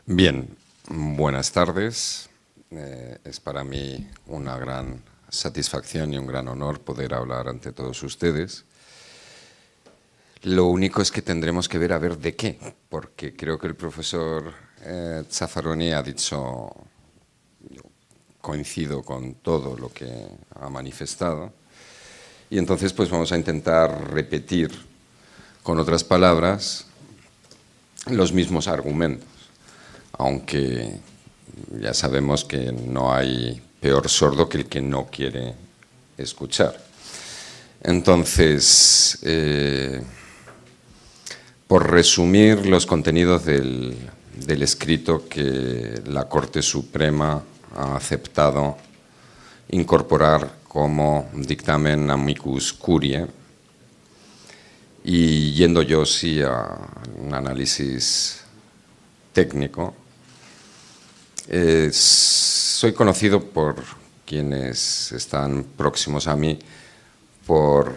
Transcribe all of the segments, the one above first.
Bien, buenas tardes. Es para mí una gran satisfacción y un gran honor poder hablar ante todos ustedes. Lo único es que tendremos que ver a ver de qué, porque creo que el profesor Zaffaroni ha dicho, yo coincido con todo lo que ha manifestado, y entonces pues vamos a intentar repetir con otras palabras los mismos argumentos, aunque ya sabemos que no hay peor sordo que el que no quiere escuchar. Entonces, por resumir los contenidos del escrito que la Corte Suprema ha aceptado incorporar como dictamen amicus curiae, y yendo yo sí a un análisis técnico, soy conocido por quienes están próximos a mí por,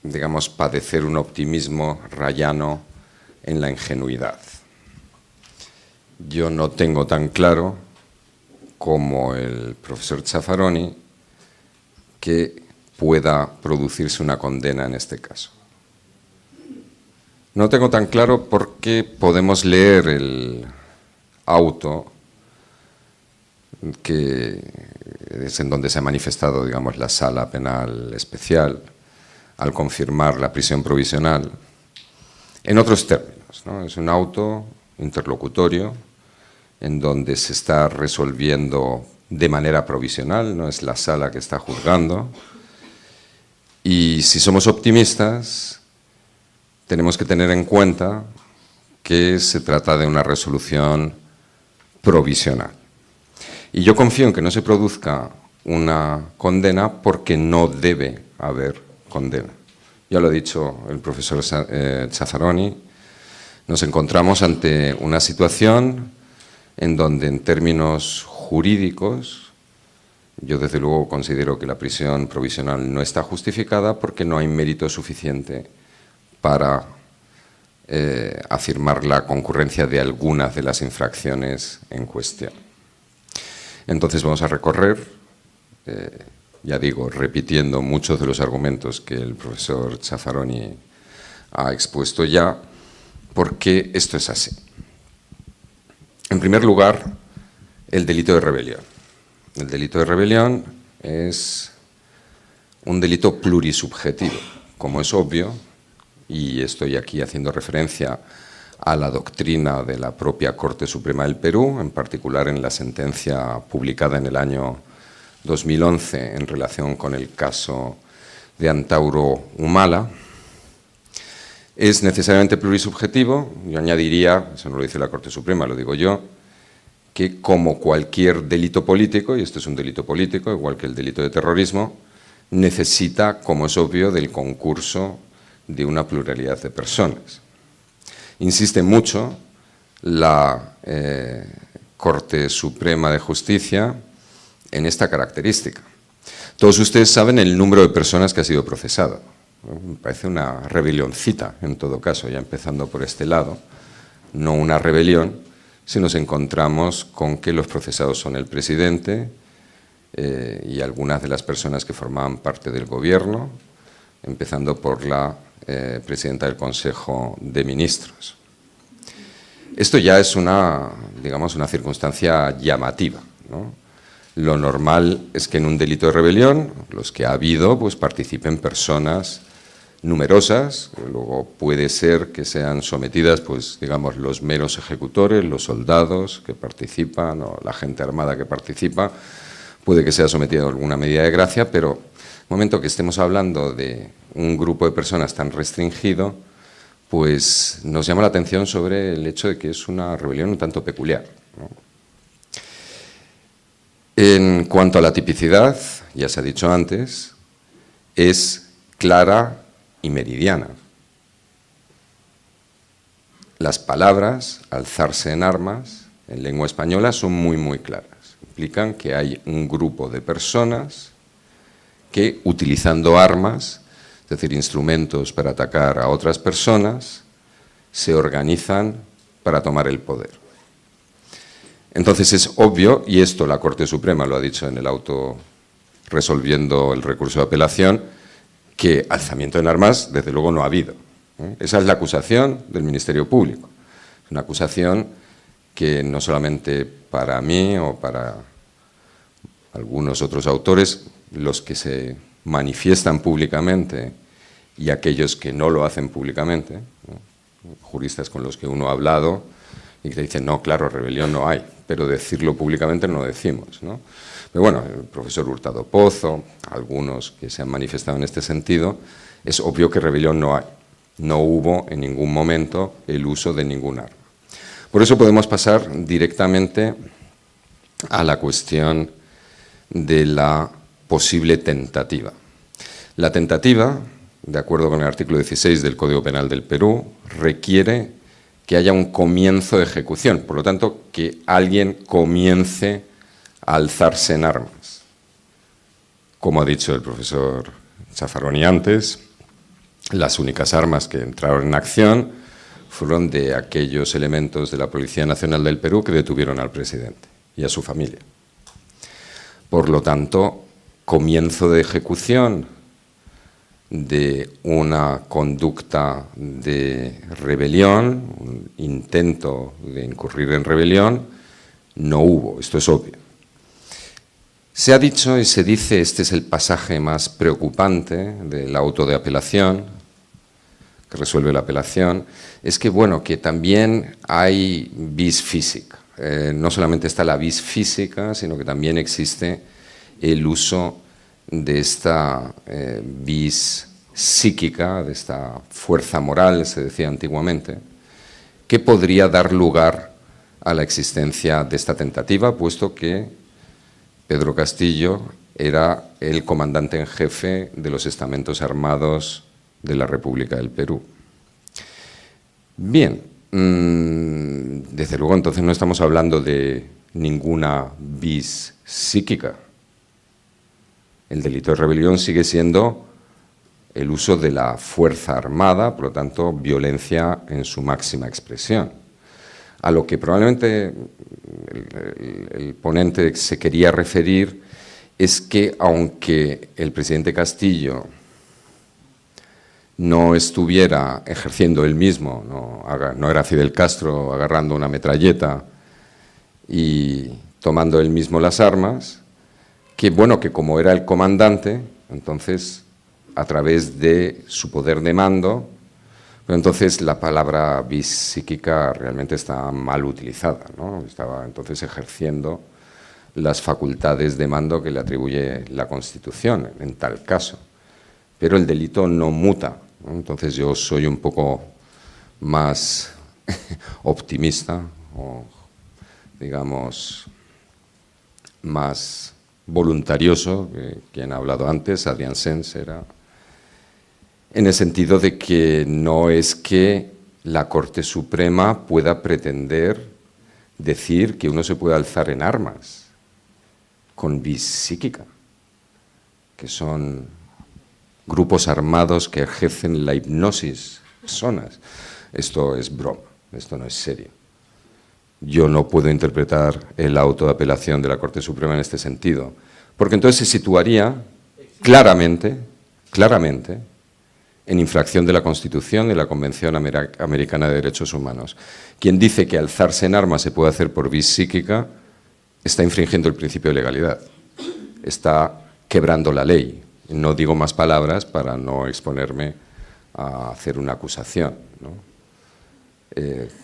digamos, padecer un optimismo rayano en la ingenuidad. Yo no tengo tan claro como el profesor Zaffaroni que pueda producirse una condena en este caso. No tengo tan claro porque podemos leer el auto que es en donde se ha manifestado, digamos, la Sala Penal Especial al confirmar la prisión provisional en otros términos, ¿no? Es un auto interlocutorio en donde se está resolviendo de manera provisional, no es la sala que está juzgando. Y si somos optimistas, tenemos que tener en cuenta que se trata de una resolución provisional. Y yo confío en que no se produzca una condena porque no debe haber condena. Ya lo ha dicho el profesor Zaffaroni, nos encontramos ante una situación en donde en términos jurídicos yo desde luego considero que la prisión provisional no está justificada porque no hay mérito suficiente para afirmar la concurrencia de algunas de las infracciones en cuestión. Entonces vamos a recorrer, ya digo, repitiendo muchos de los argumentos que el profesor Zaffaroni ha expuesto ya, porque esto es así. En primer lugar, el delito de rebelión. El delito de rebelión es un delito plurisubjetivo, como es obvio, y estoy aquí haciendo referencia a la doctrina de la propia Corte Suprema del Perú, en particular en la sentencia publicada en el año 2011 en relación con el caso de Antauro Humala. Es necesariamente plurisubjetivo. Yo añadiría, eso no lo dice la Corte Suprema, lo digo yo, que como cualquier delito político, y esto es un delito político, igual que el delito de terrorismo, necesita, como es obvio, del concurso de una pluralidad de personas. Insiste mucho la Corte Suprema de Justicia en esta característica. Todos ustedes saben el número de personas que ha sido procesado. Me parece una rebelioncita, en todo caso, ya empezando por este lado, no una rebelión, si nos encontramos con que los procesados son el presidente y algunas de las personas que formaban parte del gobierno, empezando por la presidenta del Consejo de Ministros. Esto ya es una, digamos, una circunstancia llamativa, ¿no? Lo normal es que en un delito de rebelión, los que ha habido, pues participen personas numerosas, luego puede ser que sean sometidas, pues digamos, los meros ejecutores, los soldados que participan o la gente armada que participa, puede que sea sometida a alguna medida de gracia, pero en el momento que estemos hablando de un grupo de personas tan restringido, pues nos llama la atención sobre el hecho de que es una rebelión un tanto peculiar, ¿no? En cuanto a la tipicidad, ya se ha dicho antes, es clara y meridiana. Las palabras, alzarse en armas, en lengua española son muy claras. Implican que hay un grupo de personas que, utilizando armas, es decir, instrumentos para atacar a otras personas, se organizan para tomar el poder. Entonces es obvio, y esto la Corte Suprema lo ha dicho en el auto resolviendo el recurso de apelación, que alzamiento en armas desde luego no ha habido. Esa es la acusación del Ministerio Público. Es una acusación que no solamente para mí o para algunos otros autores, los que se manifiestan públicamente y aquellos que no lo hacen públicamente, ¿no? Juristas con los que uno ha hablado y que te dicen, no, claro, rebelión no hay, pero decirlo públicamente no lo decimos, ¿no? Pero bueno, el profesor Hurtado Pozo, algunos que se han manifestado en este sentido, es obvio que rebelión no hay. No hubo en ningún momento el uso de ningún arma. Por eso podemos pasar directamente a la cuestión de la posible tentativa. La tentativa, de acuerdo con el artículo 16 del Código Penal del Perú, requiere que haya un comienzo de ejecución, por lo tanto, que alguien comience a alzarse en armas. Como ha dicho el profesor Zaffaroni antes, las únicas armas que entraron en acción fueron de aquellos elementos de la Policía Nacional del Perú que detuvieron al presidente y a su familia. Por lo tanto, comienzo de ejecución de una conducta de rebelión, un intento de incurrir en rebelión, no hubo, esto es obvio. Se ha dicho y se dice, este es el pasaje más preocupante del auto de apelación, que resuelve la apelación, es que, bueno, que también hay vis física. No solamente está la vis física, sino que también existe el uso de esta vis psíquica, de esta fuerza moral, se decía antiguamente, que podría dar lugar a la existencia de esta tentativa, puesto que Pedro Castillo era el comandante en jefe de los estamentos armados de la República del Perú. Bien, desde luego entonces no estamos hablando de ninguna vis psíquica. El delito de rebelión sigue siendo el uso de la fuerza armada, por lo tanto, violencia en su máxima expresión. A lo que probablemente el ponente se quería referir es que, aunque el presidente Castillo no estuviera ejerciendo él mismo, no era Fidel Castro agarrando una metralleta y tomando él mismo las armas, que bueno, que como era el comandante, entonces a través de su poder de mando, pero entonces la palabra vis psíquica realmente está mal utilizada, ¿no? Estaba entonces ejerciendo las facultades de mando que le atribuye la Constitución en tal caso, pero el delito no muta, ¿no? Entonces yo soy un poco más optimista o, digamos, más voluntarioso que quien ha hablado antes, Adrián Sens era, en el sentido de que no es que la Corte Suprema pueda pretender decir que uno se puede alzar en armas con vis psíquica, que son grupos armados que ejercen la hipnosis de personas. Esto es broma, esto no es serio. Yo no puedo interpretar el auto de apelación de la Corte Suprema en este sentido, porque entonces se situaría claramente en infracción de la Constitución y la Convención Americana de Derechos Humanos. Quien dice que alzarse en armas se puede hacer por vis psíquica está infringiendo el principio de legalidad, está quebrando la ley. No digo más palabras para no exponerme a hacer una acusación, ¿no?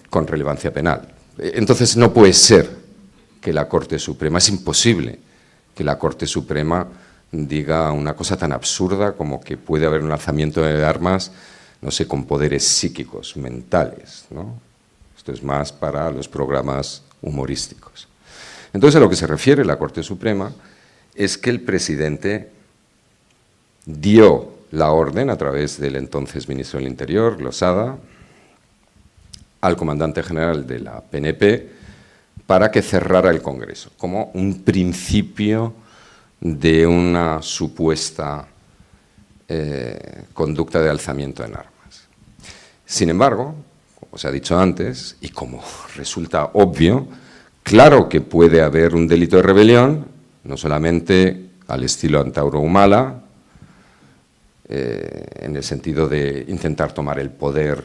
Con relevancia penal. Entonces no puede ser que la Corte Suprema, es imposible que la Corte Suprema diga una cosa tan absurda como que puede haber un lanzamiento de armas, no sé, con poderes psíquicos, mentales, ¿no? Esto es más para los programas humorísticos. Entonces, a lo que se refiere la Corte Suprema es que el presidente dio la orden a través del entonces ministro del Interior, Losada, al comandante general de la PNP para que cerrara el Congreso, como un principio de una supuesta conducta de alzamiento en armas. Sin embargo, como se ha dicho antes, y como resulta obvio, Claro que puede haber un delito de rebelión, no solamente al estilo Antauro Humala, en el sentido de intentar tomar el poder,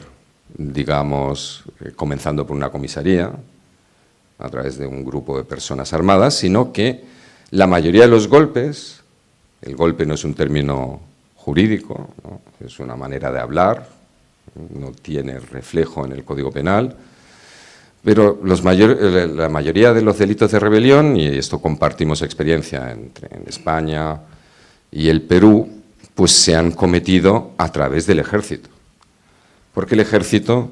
digamos, comenzando por una comisaría, a través de un grupo de personas armadas, sino que la mayoría de los golpes, el golpe no es un término jurídico, ¿no? Es una manera de hablar, no tiene reflejo en el Código Penal, pero la mayoría de los delitos de rebelión, y esto compartimos experiencia en España y el Perú, pues se han cometido a través del ejército. Porque el ejército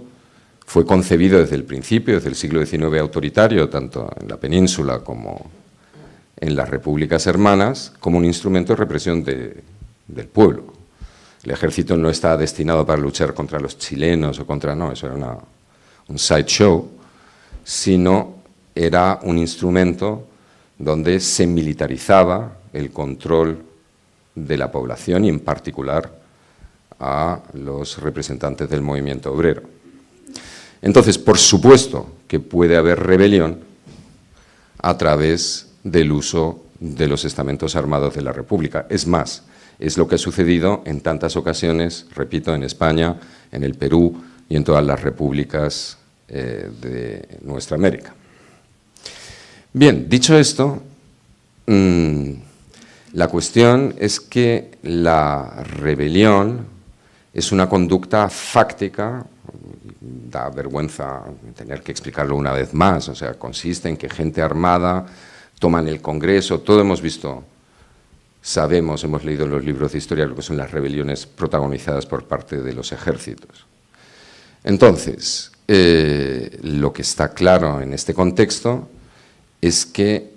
fue concebido desde el principio, desde el siglo XIX autoritario, tanto en la península como en las repúblicas hermanas, como un instrumento de represión del pueblo. El ejército no estaba destinado para luchar contra los chilenos o contra... No, eso era un sideshow, sino era un instrumento donde se militarizaba el control de la población y en particular a los representantes del movimiento obrero. Entonces, por supuesto que puede haber rebelión a través del uso de los estamentos armados de la República. Es más, es lo que ha sucedido en tantas ocasiones, repito, en España, en el Perú y en todas las repúblicas de nuestra América. Bien, dicho esto, la cuestión es que la rebelión es una conducta fáctica, da vergüenza tener que explicarlo una vez más, o sea, consiste en que gente armada toman el Congreso, todo hemos visto, sabemos, hemos leído en los libros de historia lo que son las rebeliones protagonizadas por parte de los ejércitos. Entonces, lo que está claro en este contexto es que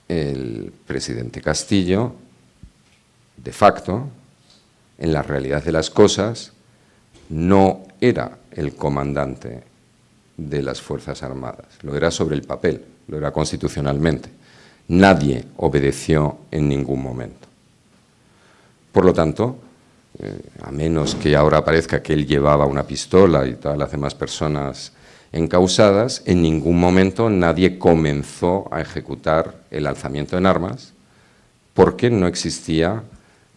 el presidente Castillo, de facto, en la realidad de las cosas, no era el comandante de las Fuerzas Armadas, lo era sobre el papel, lo era constitucionalmente. Nadie obedeció en ningún momento. Por lo tanto, a menos que ahora parezca que él llevaba una pistola y todas las demás personas encausadas, en ningún momento nadie comenzó a ejecutar el alzamiento en armas porque no existía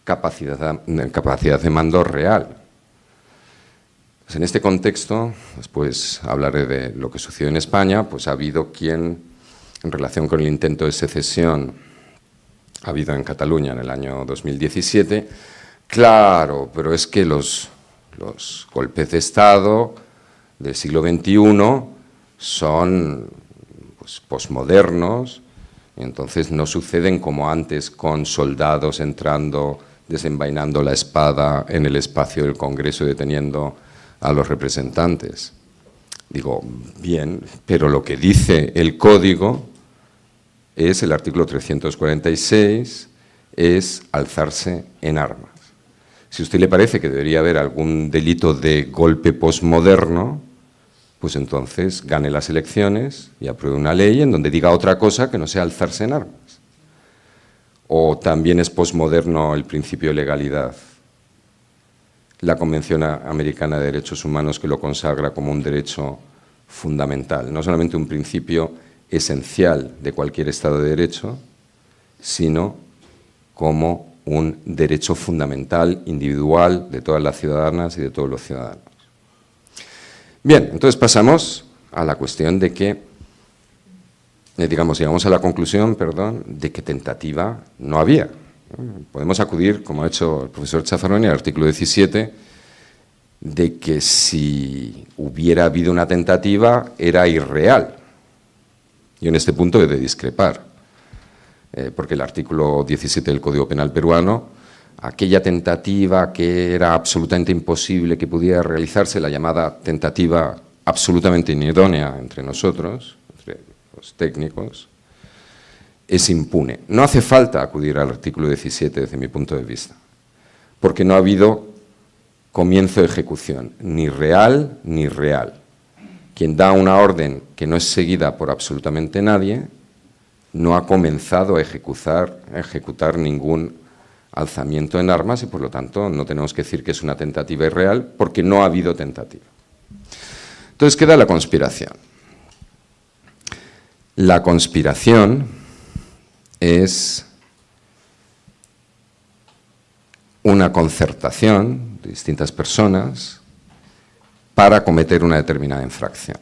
capacidad de mando real. Pues en este contexto, después hablaré de lo que sucedió en España, pues ha habido quien, en relación con el intento de secesión habido en Cataluña en el año 2017, claro, pero es que los golpes de Estado del siglo XXI son pues, posmodernos, y entonces no suceden como antes con soldados entrando, desenvainando la espada en el espacio del Congreso y deteniendo a los representantes. Digo, bien, pero lo que dice el Código es, el artículo 346, es alzarse en armas. Si a usted le parece que debería haber algún delito de golpe posmoderno, pues entonces gane las elecciones y apruebe una ley en donde diga otra cosa que no sea alzarse en armas. O también es posmoderno el principio de legalidad. La Convención Americana de Derechos Humanos que lo consagra como un derecho fundamental, no solamente un principio esencial de cualquier Estado de Derecho, sino como un derecho fundamental, individual, de todas las ciudadanas y de todos los ciudadanos. Bien, entonces pasamos a la cuestión de que, llegamos a la conclusión, de que tentativa no había. Podemos acudir, como ha hecho el profesor Zaffaroni, al artículo 17, de que si hubiera habido una tentativa era irreal. Yo en este punto he de discrepar, porque el artículo 17 del Código Penal peruano, aquella tentativa que era absolutamente imposible que pudiera realizarse, la llamada tentativa absolutamente inidónea entre nosotros, entre los técnicos, es impune. No hace falta acudir al artículo 17 desde mi punto de vista, porque no ha habido comienzo de ejecución, ni real ni real. Quien da una orden que no es seguida por absolutamente nadie, no ha comenzado a ejecutar ningún alzamiento en armas y, por lo tanto, no tenemos que decir que es una tentativa irreal porque no ha habido tentativa. Entonces queda la conspiración. La conspiración es una concertación de distintas personas para cometer una determinada infracción.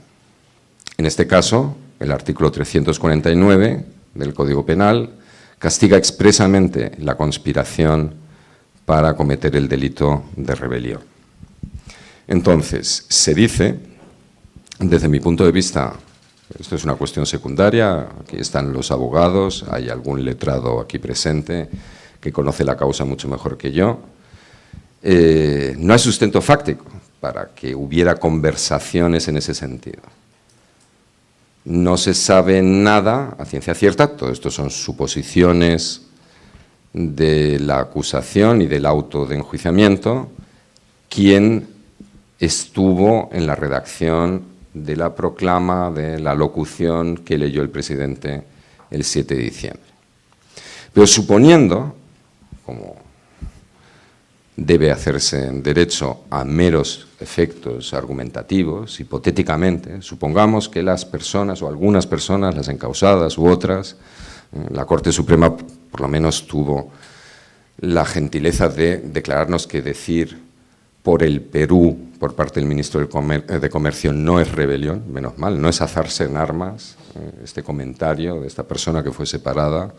En este caso, el artículo 349 del Código Penal castiga expresamente la conspiración para cometer el delito de rebelión. Entonces, se dice, desde mi punto de vista, esto es una cuestión secundaria, aquí están los abogados, hay algún letrado aquí presente que conoce la causa mucho mejor que yo, no hay sustento fáctico para que hubiera conversaciones en ese sentido. No se sabe nada a ciencia cierta, todo esto son suposiciones de la acusación y del auto de enjuiciamiento, quién estuvo en la redacción de la proclama, de la locución que leyó el presidente el 7 de diciembre. Pero suponiendo, como debe hacerse en derecho a meros efectos argumentativos, hipotéticamente, supongamos que las personas, o algunas personas, las encausadas u otras, la Corte Suprema por lo menos tuvo la gentileza de declararnos que decir por el Perú, por parte del ministro de Comercio, no es rebelión, menos mal, no es alzarse en armas, este comentario de esta persona que fue separada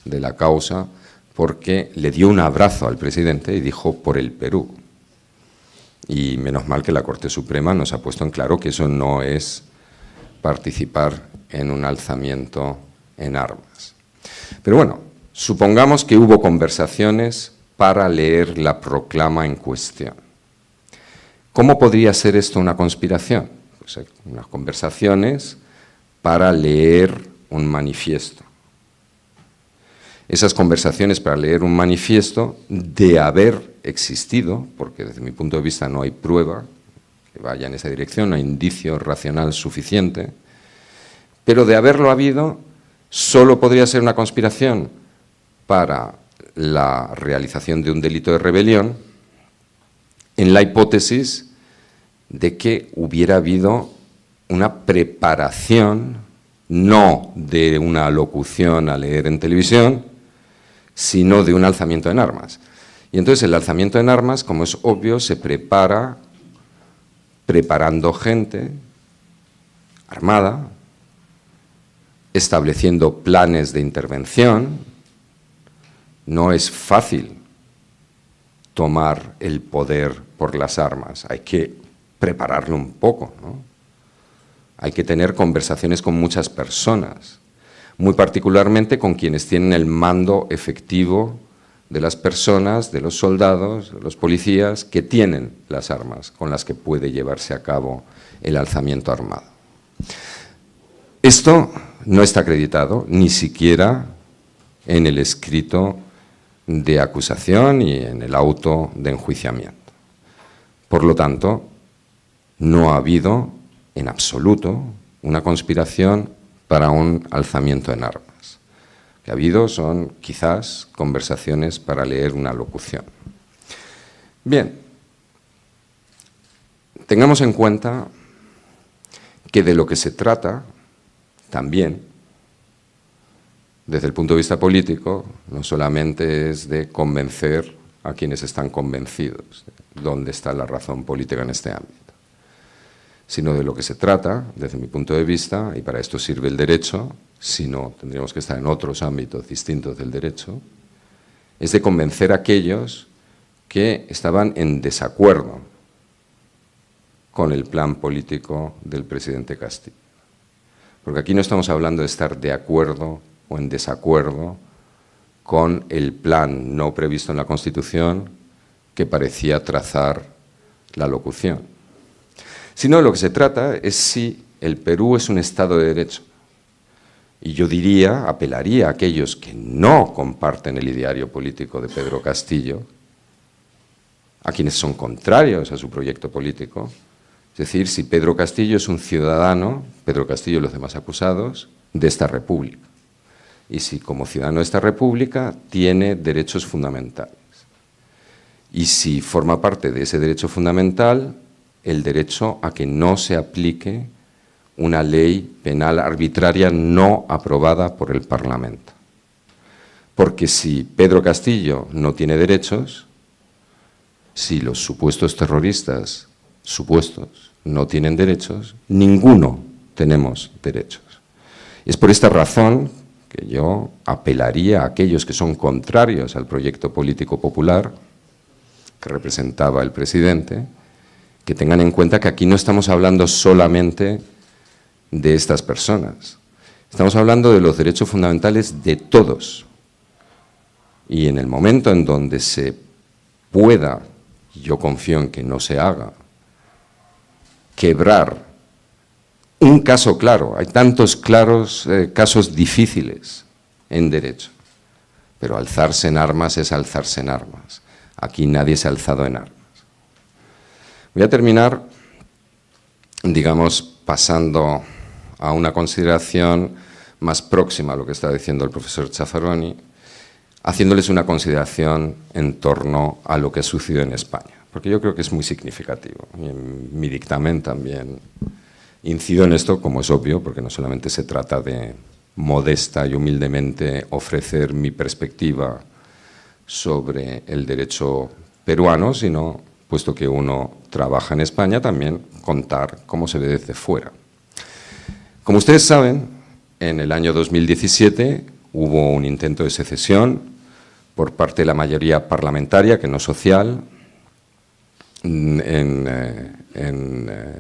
de la causa, porque le dio un abrazo al presidente y dijo por el Perú. Y menos mal que la Corte Suprema nos ha puesto en claro que eso no es participar en un alzamiento en armas. Pero bueno, supongamos que hubo conversaciones para leer la proclama en cuestión. ¿Cómo podría ser esto una conspiración? Pues unas conversaciones para leer un manifiesto. Esas conversaciones para leer un manifiesto, de haber existido, porque desde mi punto de vista no hay prueba que vaya en esa dirección, no hay indicio racional suficiente, pero de haberlo habido, solo podría ser una conspiración para la realización de un delito de rebelión, en la hipótesis de que hubiera habido una preparación, no de una locución a leer en televisión, sino de un alzamiento en armas. Y entonces el alzamiento en armas, como es obvio, se prepara preparando gente armada, estableciendo planes de intervención. No es fácil tomar el poder por las armas, hay que prepararlo un poco, ¿no? Hay que tener conversaciones con muchas personas, muy particularmente con quienes tienen el mando efectivo de las personas, de los soldados, de los policías que tienen las armas con las que puede llevarse a cabo el alzamiento armado. Esto no está acreditado ni siquiera en el escrito de acusación y en el auto de enjuiciamiento. Por lo tanto, no ha habido en absoluto una conspiración para un alzamiento en armas. Lo que ha habido son quizás conversaciones para leer una locución. Bien, tengamos en cuenta que de lo que se trata también, desde el punto de vista político, no solamente es de convencer a quienes están convencidos de dónde está la razón política en este ámbito, sino de lo que se trata, desde mi punto de vista, y para esto sirve el derecho, si no tendríamos que estar en otros ámbitos distintos del derecho, es de convencer a aquellos que estaban en desacuerdo con el plan político del presidente Castillo. Porque aquí no estamos hablando de estar de acuerdo o en desacuerdo con el plan no previsto en la Constitución que parecía trazar la locución. Sino de lo que se trata es si el Perú es un Estado de Derecho. Y yo diría, apelaría a aquellos que no comparten el ideario político de Pedro Castillo, a quienes son contrarios a su proyecto político, es decir, si Pedro Castillo es un ciudadano, Pedro Castillo y los demás acusados, de esta República. Y si como ciudadano de esta República tiene derechos fundamentales. Y si forma parte de ese derecho fundamental el derecho a que no se aplique una ley penal arbitraria no aprobada por el Parlamento. Porque si Pedro Castillo no tiene derechos, si los supuestos terroristas, supuestos, no tienen derechos, ninguno tenemos derechos. Es por esta razón que yo apelaría a aquellos que son contrarios al proyecto político popular que representaba el presidente, que tengan en cuenta que aquí no estamos hablando solamente de estas personas, estamos hablando de los derechos fundamentales de todos. Y en el momento en donde se pueda, y yo confío en que no se haga, quebrar un caso claro, hay tantos claros casos difíciles en derecho, pero alzarse en armas es alzarse en armas. Aquí nadie se ha alzado en armas. Voy a terminar, digamos, pasando a una consideración más próxima a lo que está diciendo el profesor Zaffaroni, haciéndoles una consideración en torno a lo que sucedió en España, porque yo creo que es muy significativo. Y en mi dictamen también incido en esto, como es obvio, porque no solamente se trata de modesta y humildemente ofrecer mi perspectiva sobre el derecho peruano, sino, puesto que uno trabaja en España, también contar cómo se ve desde fuera. Como ustedes saben, en el año 2017 hubo un intento de secesión por parte de la mayoría parlamentaria, que no social, en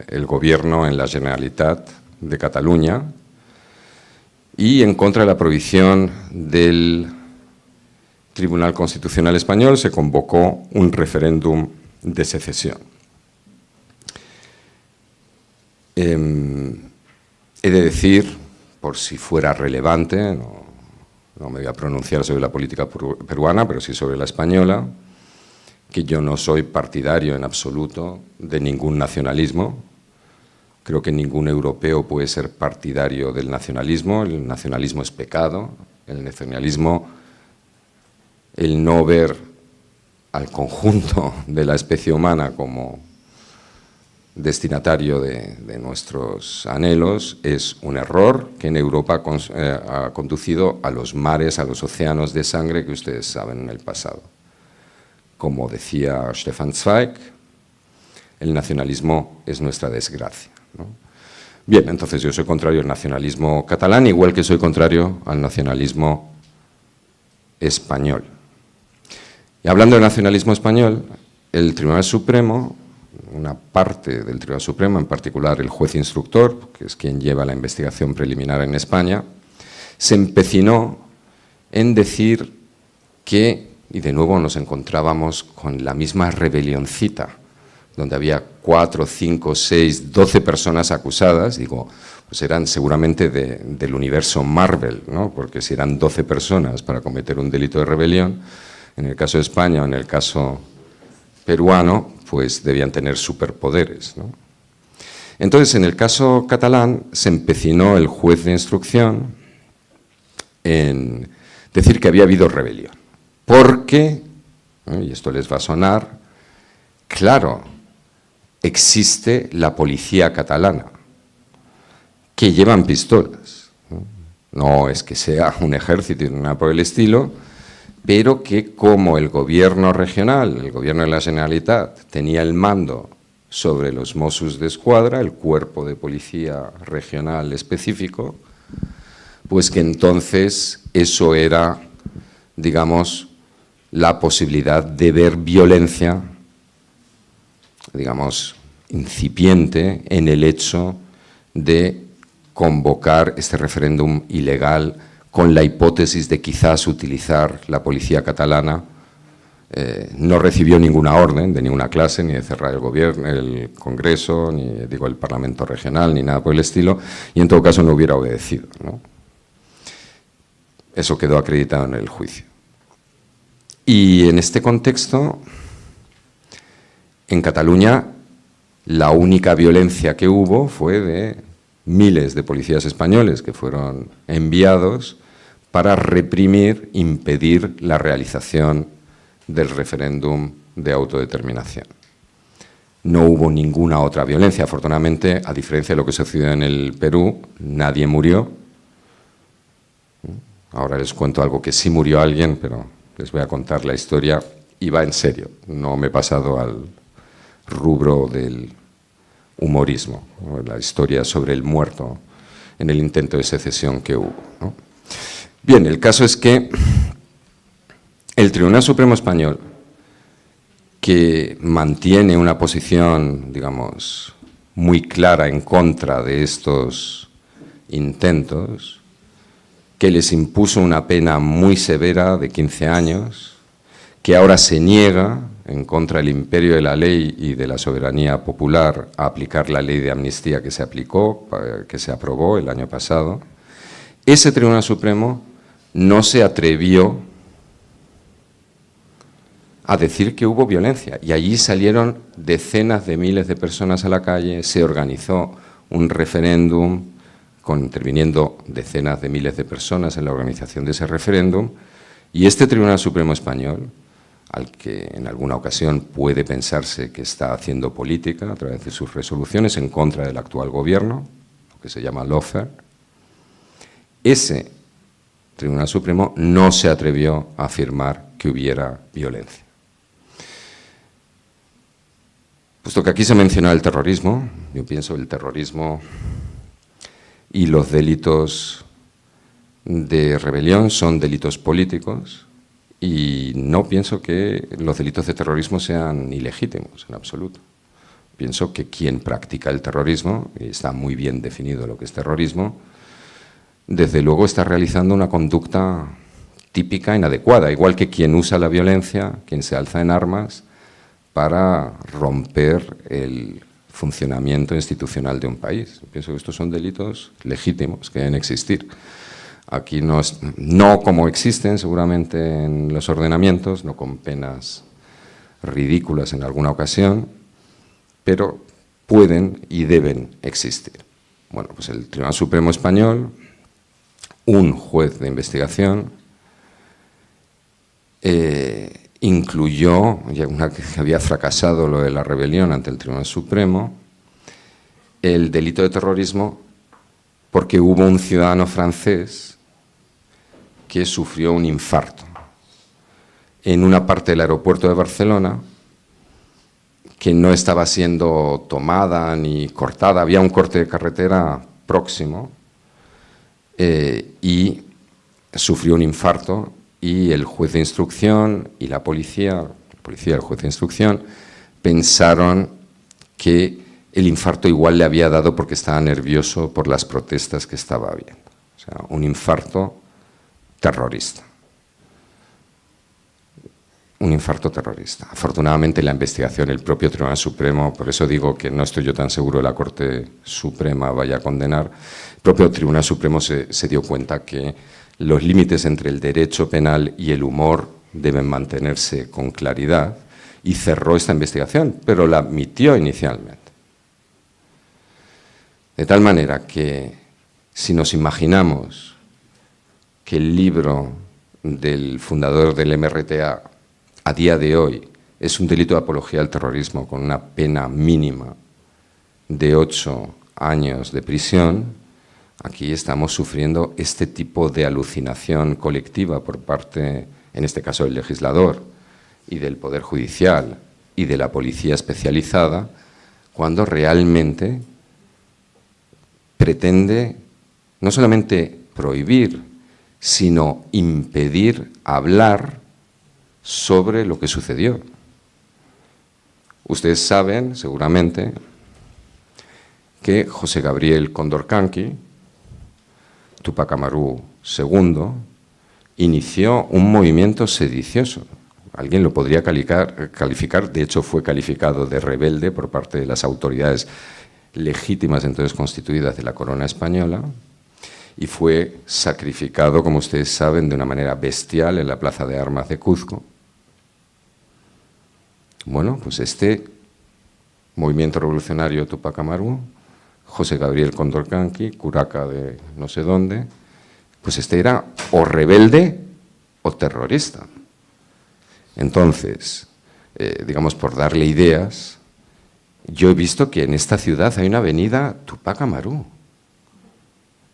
el gobierno, en la Generalitat de Cataluña, y en contra de la prohibición del Tribunal Constitucional Español se convocó un referéndum de secesión. He de decir, por si fuera relevante, no me voy a pronunciar sobre la política peruana, pero sí sobre la española, que yo no soy partidario en absoluto de ningún nacionalismo. Creo que ningún europeo puede ser partidario del nacionalismo. El nacionalismo es pecado. El nacionalismo, el no ver al conjunto de la especie humana como destinatario de nuestros anhelos, es un error que en Europa ha conducido a los mares, a los océanos de sangre que ustedes saben en el pasado. Como decía Stefan Zweig, el nacionalismo es nuestra desgracia, ¿no? Bien, entonces yo soy contrario al nacionalismo catalán, igual que soy contrario al nacionalismo español. Y hablando del nacionalismo español, el Tribunal Supremo, una parte del Tribunal Supremo, en particular el juez instructor, que es quien lleva la investigación preliminar en España, se empecinó en decir que, y de nuevo nos encontrábamos con la misma rebelioncita, donde había 4, 5, 6, 12 personas acusadas, digo, pues eran seguramente del universo Marvel, ¿no? Porque si eran 12 personas para cometer un delito de rebelión, en el caso de España o en el caso peruano, pues debían tener superpoderes, ¿no? Entonces, en el caso catalán, se empecinó el juez de instrucción en decir que había habido rebelión. Porque, y esto les va a sonar, claro, existe la policía catalana, que llevan pistolas. No es que sea un ejército ni nada por el estilo, pero que como el gobierno regional, el gobierno de la Generalitat, tenía el mando sobre los Mossos d'Esquadra, el cuerpo de policía regional específico, pues que entonces eso era, digamos, la posibilidad de ver violencia, digamos, incipiente en el hecho de convocar este referéndum ilegal con la hipótesis de quizás utilizar la policía catalana. No recibió ninguna orden de ninguna clase, ni de cerrar el gobierno, el Congreso, ni digo el Parlamento regional, ni nada por el estilo, y en todo caso no hubiera obedecido, ¿no? Eso quedó acreditado en el juicio. Y en este contexto, en Cataluña, la única violencia que hubo fue de miles de policías españoles que fueron enviados para reprimir, impedir la realización del referéndum de autodeterminación. no hubo ninguna otra violencia. Afortunadamente, a diferencia de lo que sucedió en el Perú, nadie murió. Ahora les cuento algo que sí murió alguien, pero les voy a contar la historia y va en serio. No me he pasado al rubro del humorismo, ¿no? La historia sobre el muerto en el intento de secesión que hubo, ¿no? Bien, el caso es que el Tribunal Supremo Español, que mantiene una posición, digamos, muy clara en contra de estos intentos, que les impuso una pena muy severa de 15 años, que ahora se niega, en contra del imperio de la ley y de la soberanía popular, a aplicar la ley de amnistía que se aplicó, que se aprobó el año pasado. Ese Tribunal Supremo no se atrevió a decir que hubo violencia, y allí salieron decenas de miles de personas a la calle, se organizó un referéndum, interviniendo decenas de miles de personas en la organización de ese referéndum, y este Tribunal Supremo Español, al que en alguna ocasión puede pensarse que está haciendo política a través de sus resoluciones en contra del actual gobierno, lo que se llama lawfare, ese Tribunal Supremo no se atrevió a afirmar que hubiera violencia. Puesto que aquí se menciona el terrorismo, yo pienso que el terrorismo y los delitos de rebelión son delitos políticos, y no pienso que los delitos de terrorismo sean ilegítimos, en absoluto. Pienso que quien practica el terrorismo, y está muy bien definido lo que es terrorismo, desde luego está realizando una conducta típica inadecuada, igual que quien usa la violencia, quien se alza en armas para romper el funcionamiento institucional de un país. Pienso que estos son delitos legítimos que deben existir. Aquí no como existen seguramente en los ordenamientos, no con penas ridículas en alguna ocasión, pero pueden y deben existir. Bueno, pues el Tribunal Supremo Español, un juez de investigación, incluyó, ya una vez que había fracasado lo de la rebelión ante el Tribunal Supremo, el delito de terrorismo, porque hubo un ciudadano francés que sufrió un infarto en una parte del aeropuerto de Barcelona que no estaba siendo tomada ni cortada, había un corte de carretera próximo, y sufrió un infarto, y el juez de instrucción y la policía y el juez de instrucción pensaron que el infarto igual le había dado porque estaba nervioso por las protestas que estaba habiendo. O sea, un infarto terrorista. Un infarto terrorista. Afortunadamente la investigación, el propio Tribunal Supremo, por eso digo que no estoy yo tan seguro de la Corte Suprema vaya a condenar, el propio Tribunal Supremo se dio cuenta que los límites entre el derecho penal y el humor deben mantenerse con claridad, y cerró esta investigación, pero la admitió inicialmente. De tal manera que, si nos imaginamos que el libro del fundador del MRTA a día de hoy es un delito de apología al terrorismo con una pena mínima de 8 años de prisión, aquí estamos sufriendo este tipo de alucinación colectiva por parte, en este caso, del legislador y del Poder Judicial y de la policía especializada, cuando realmente pretende no solamente prohibir, sino impedir hablar sobre lo que sucedió. Ustedes saben, seguramente, que José Gabriel Condorcanqui, Túpac Amaru II, inició un movimiento sedicioso. Alguien lo podría calificar, de hecho fue calificado de rebelde por parte de las autoridades legítimas entonces constituidas de la corona española, y fue sacrificado, como ustedes saben, de una manera bestial en la Plaza de Armas de Cuzco. Bueno, pues este movimiento revolucionario Túpac Amaru, José Gabriel Condorcanqui, curaca de no sé dónde, pues este era o rebelde o terrorista. Entonces, digamos, por darle ideas, Yo he visto que en esta ciudad hay una avenida Tupac Amaru,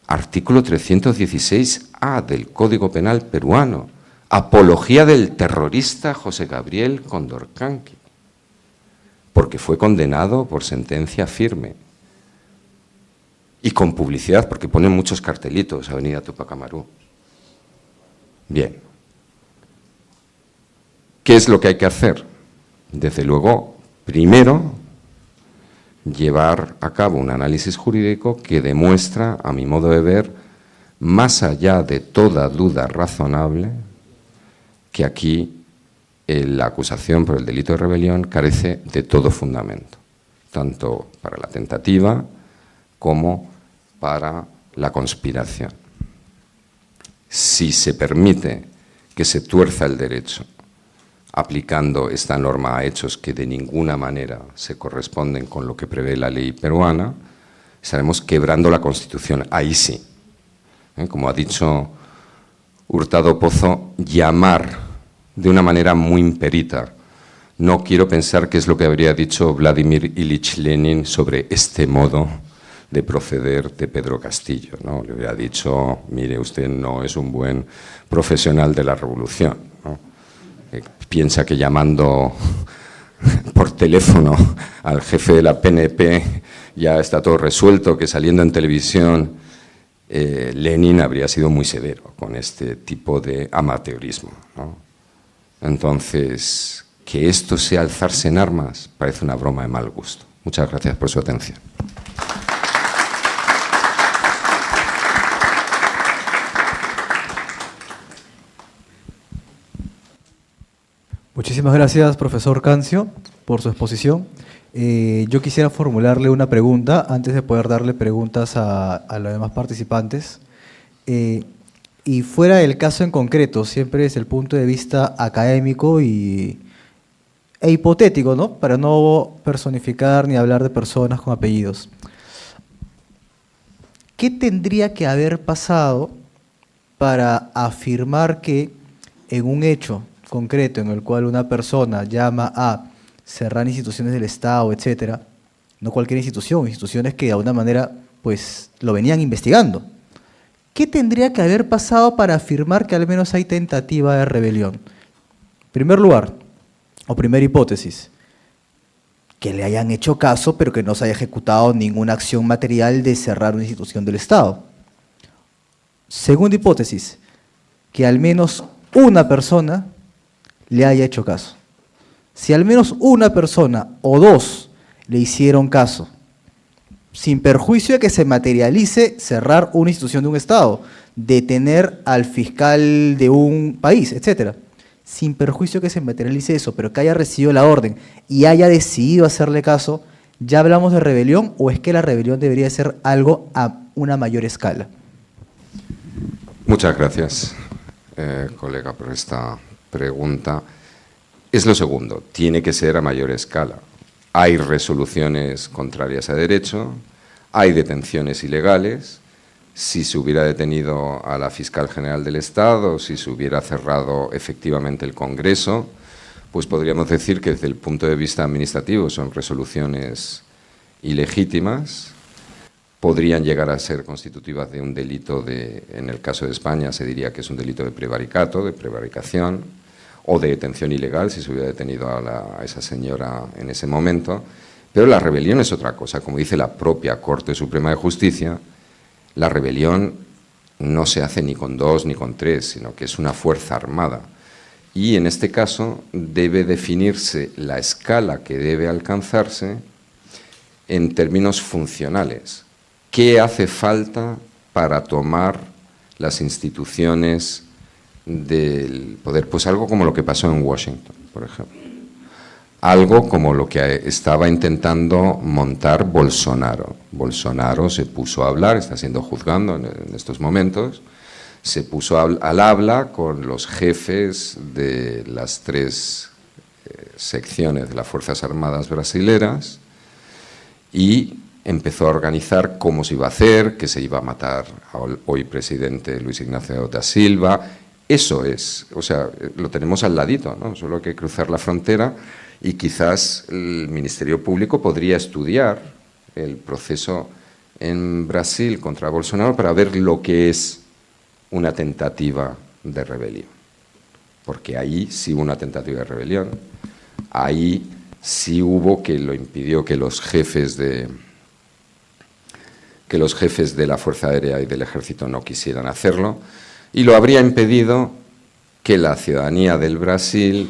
artículo 316A del Código Penal peruano, apología del terrorista José Gabriel Condorcanqui, porque fue condenado por sentencia firme. Y con publicidad, porque ponen muchos cartelitos, avenida Tupac Amaru. Bien. ¿Qué es lo que hay que hacer? Desde luego, primero, llevar a cabo un análisis jurídico que demuestra, a mi modo de ver, más allá de toda duda razonable, que aquí la acusación por el delito de rebelión carece de todo fundamento, tanto para la tentativa como para la conspiración. Si se permite que se tuerza el derecho aplicando esta norma a hechos que de ninguna manera se corresponden con lo que prevé la ley peruana, estaremos quebrando la Constitución. Ahí sí. Como ha dicho Hurtado Pozo, llamar de una manera muy imperita. No quiero pensar qué es lo que habría dicho Vladimir Ilich Lenin sobre este modo de proceder de Pedro Castillo, ¿no? Le hubiera dicho, mire, usted no es un buen profesional de la revolución, ¿no? Piensa que llamando por teléfono al jefe de la PNP ya está todo resuelto, que saliendo en televisión Lenin habría sido muy severo con este tipo de amateurismo, ¿no? Entonces, que esto sea alzarse en armas parece una broma de mal gusto. Muchas gracias por su atención. Muchísimas gracias, profesor Cancio, por su exposición. Yo quisiera formularle una pregunta antes de poder darle preguntas a los demás participantes. Y fuera del caso en concreto, siempre desde el punto de vista académico e hipotético, ¿no? Para no personificar ni hablar de personas con apellidos. ¿Qué tendría que haber pasado para afirmar que en un hecho concreto en el cual una persona llama a cerrar instituciones del Estado, etcétera, no cualquier institución, instituciones que de alguna manera pues lo venían investigando? ¿Qué tendría que haber pasado para afirmar que al menos hay tentativa de rebelión? En primer lugar, o primera hipótesis, que le hayan hecho caso pero que no se haya ejecutado ninguna acción material de cerrar una institución del Estado. Segunda hipótesis, que al menos una persona le haya hecho caso. Si al menos una persona o dos le hicieron caso, sin perjuicio de que se materialice cerrar una institución de un Estado, detener al fiscal de un país, etcétera, sin perjuicio de que se materialice eso, pero que haya recibido la orden y haya decidido hacerle caso, ¿ya hablamos de rebelión o es que la rebelión debería ser algo a una mayor escala? Muchas gracias, colega, por esta pregunta. Es lo segundo, tiene que ser a mayor escala. Hay resoluciones contrarias a derecho, hay detenciones ilegales. Si se hubiera detenido a la fiscal general del Estado, si se hubiera cerrado efectivamente el Congreso, pues podríamos decir que desde el punto de vista administrativo son resoluciones ilegítimas, podrían llegar a ser constitutivas de un delito en el caso de España se diría que es un delito de prevaricato, de prevaricación, o de detención ilegal, si se hubiera detenido a esa señora en ese momento. Pero la rebelión es otra cosa. Como dice la propia Corte Suprema de Justicia, la rebelión no se hace ni con 2 ni con 3, sino que es una fuerza armada. Y en este caso debe definirse la escala que debe alcanzarse en términos funcionales. ¿Qué hace falta para tomar las instituciones del poder? Pues algo como lo que pasó en Washington, por ejemplo. Algo como lo que estaba intentando montar Bolsonaro. Bolsonaro se puso a hablar, está siendo juzgado en estos momentos, se puso al habla con los jefes de las 3 secciones de las Fuerzas Armadas brasileras y empezó a organizar cómo se iba a hacer, que se iba a matar al hoy presidente Luis Ignacio da Silva. Eso es, o sea, lo tenemos al ladito, ¿no? Solo hay que cruzar la frontera y quizás el Ministerio Público podría estudiar el proceso en Brasil contra Bolsonaro para ver lo que es una tentativa de rebelión. Porque ahí sí hubo una tentativa de rebelión, ahí sí hubo que lo impidió que los jefes de la Fuerza Aérea y del Ejército no quisieran hacerlo, y lo habría impedido que la ciudadanía del Brasil,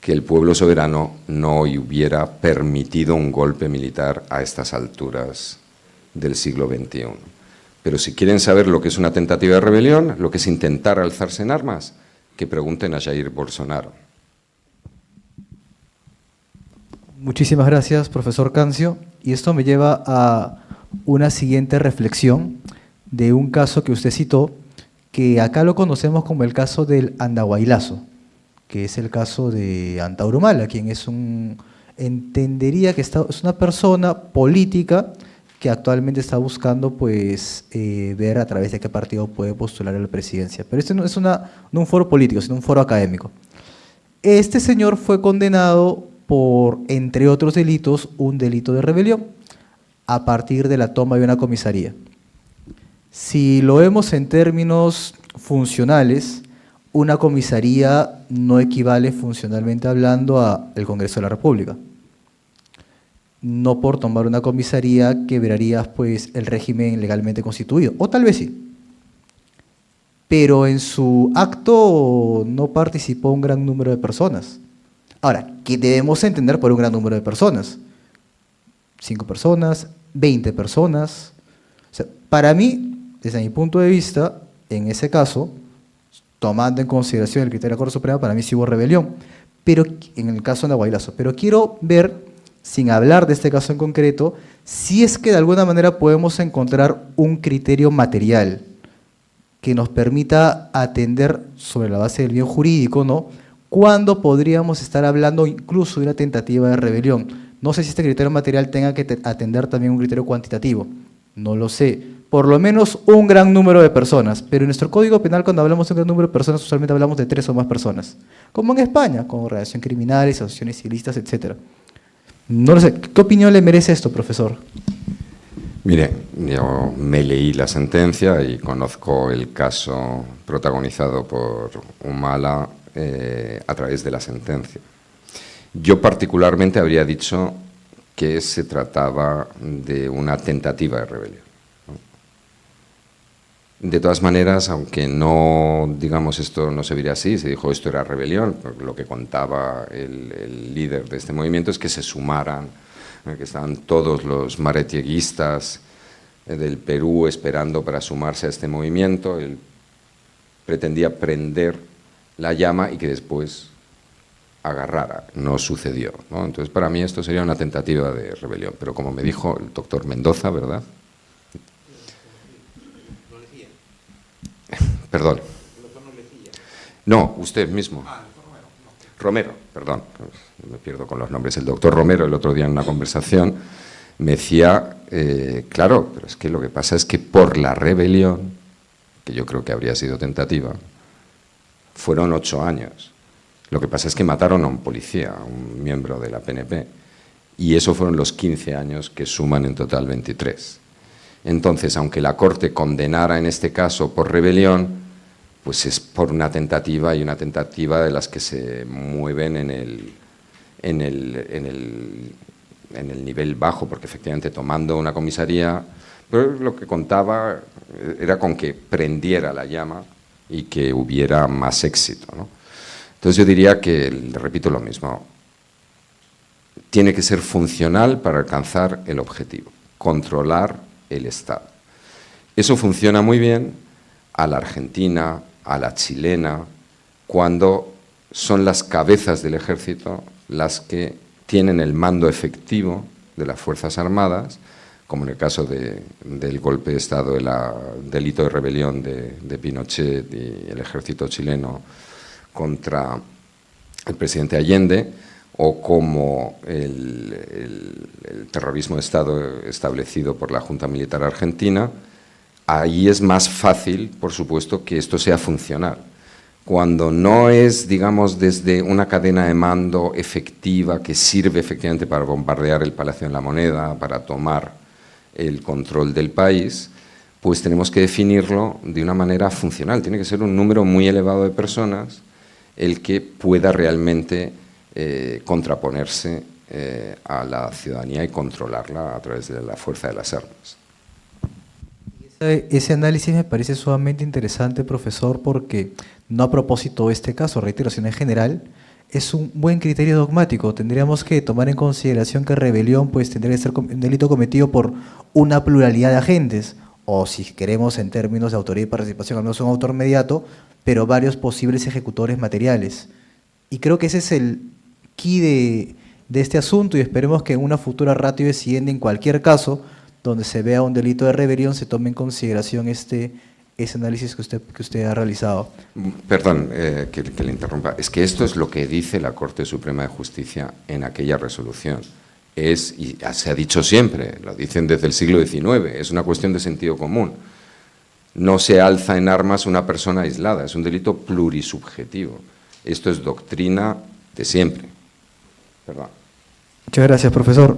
que el pueblo soberano no hubiera permitido un golpe militar a estas alturas del siglo XXI. Pero si quieren saber lo que es una tentativa de rebelión, lo que es intentar alzarse en armas, que pregunten a Jair Bolsonaro. Muchísimas gracias, profesor Cancio. Y esto me lleva a una siguiente reflexión de un caso que usted citó, que acá lo conocemos como el caso del Andahuaylazo, que es el caso de Antauro Humala, quien es entendería que es una persona política que actualmente está buscando pues ver a través de qué partido puede postular a la presidencia. Pero este no es no un foro político, sino un foro académico. Este señor fue condenado por, entre otros delitos, un delito de rebelión a partir de la toma de una comisaría. Si lo vemos en términos funcionales, una comisaría no equivale funcionalmente hablando al Congreso de la República. No por tomar una comisaría quebrarías pues el régimen legalmente constituido, o tal vez sí. Pero en su acto no participó un gran número de personas. Ahora, ¿qué debemos entender por un gran número de personas? 5 personas, 20 personas. O sea, para mí, desde mi punto de vista, en ese caso, tomando en consideración el criterio de la Corte Suprema, para mí sí hubo rebelión, pero en el caso de Andahuaylazo. Pero quiero ver, sin hablar de este caso en concreto, si es que de alguna manera podemos encontrar un criterio material que nos permita atender sobre la base del bien jurídico, ¿no? ¿Cuándo podríamos estar hablando incluso de una tentativa de rebelión? No sé si este criterio material tenga que atender también un criterio cuantitativo, no lo sé. Por lo menos un gran número de personas, pero en nuestro Código Penal cuando hablamos de un gran número de personas usualmente hablamos de 3 o más personas, como en España, con organizaciones criminales, asociaciones ilícitas, etc. No lo sé, ¿qué opinión le merece esto, profesor? Mire, yo me leí la sentencia y conozco el caso protagonizado por Humala a través de la sentencia. Yo particularmente habría dicho que se trataba de una tentativa de rebelión. De todas maneras, aunque no, digamos, esto no se viera así, se dijo esto era rebelión, lo que contaba el líder de este movimiento es que se sumaran, que estaban todos los maretieguistas del Perú esperando para sumarse a este movimiento. Él pretendía prender la llama y que después agarrara. No sucedió, ¿no? Entonces, para mí esto sería una tentativa de rebelión, pero como me dijo el doctor Mendoza, ¿verdad? Perdón. No, usted mismo. Romero, perdón, me pierdo con los nombres. El doctor Romero, el otro día en una conversación, me decía, claro, pero es que lo que pasa es que por la rebelión, que yo creo que habría sido tentativa, fueron 8 años. Lo que pasa es que mataron a un policía, a un miembro de la PNP, y eso fueron los 15 años que suman en total 23. Entonces, aunque la Corte condenara en este caso por rebelión, pues es por una tentativa y una tentativa de las que se mueven en el nivel bajo, porque efectivamente tomando una comisaría, pero lo que contaba era con que prendiera la llama y que hubiera más éxito, ¿no? Entonces yo diría que, le repito lo mismo, tiene que ser funcional para alcanzar el objetivo, controlar el Estado. Eso funciona muy bien a la argentina, a la chilena, cuando son las cabezas del ejército las que tienen el mando efectivo de las Fuerzas Armadas, como en el caso del golpe de Estado, del delito de rebelión de Pinochet y el ejército chileno contra el presidente Allende, o como el terrorismo de Estado establecido por la Junta Militar Argentina, ahí es más fácil, por supuesto, que esto sea funcional. Cuando no es, digamos, desde una cadena de mando efectiva que sirve efectivamente para bombardear el Palacio de la Moneda, para tomar el control del país, pues tenemos que definirlo de una manera funcional. Tiene que ser un número muy elevado de personas el que pueda realmente contraponerse a la ciudadanía y controlarla a través de la fuerza de las armas. Ese análisis me parece sumamente interesante, profesor, porque no a propósito de este caso, reitero, sino en general, es un buen criterio dogmático. Tendríamos que tomar en consideración que rebelión pues, tendría que ser un delito cometido por una pluralidad de agentes, o si queremos en términos de autoría y participación, al menos un autor mediato, pero varios posibles ejecutores materiales. Y creo que ese es el key de este asunto, y esperemos que en una futura ratio decidente, en cualquier caso, donde se vea un delito de rebelión, se tome en consideración ese análisis que usted ha realizado. Perdón que le interrumpa. Es que esto es lo que dice la Corte Suprema de Justicia en aquella resolución. Y se ha dicho siempre, lo dicen desde el siglo XIX, es una cuestión de sentido común. No se alza en armas una persona aislada, es un delito plurisubjetivo. Esto es doctrina de siempre. Perdón. Muchas gracias, profesor.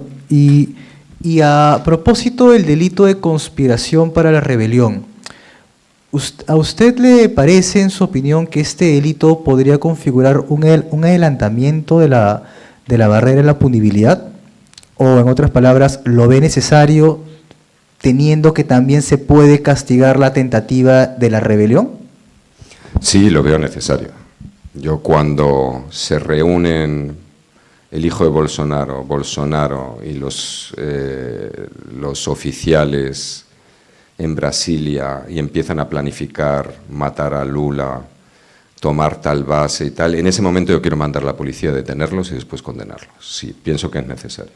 Y a propósito del delito de conspiración para la rebelión, ¿a usted le parece, en su opinión, que este delito podría configurar un adelantamiento de la barrera de la punibilidad? O, en otras palabras, ¿lo ve necesario teniendo que también se puede castigar la tentativa de la rebelión? Sí, lo veo necesario. Yo cuando se reúnen el hijo de Bolsonaro y los oficiales en Brasilia y empiezan a planificar matar a Lula, tomar tal base y tal, en ese momento yo quiero mandar a la policía a detenerlos y después condenarlos. Sí, pienso que es necesario.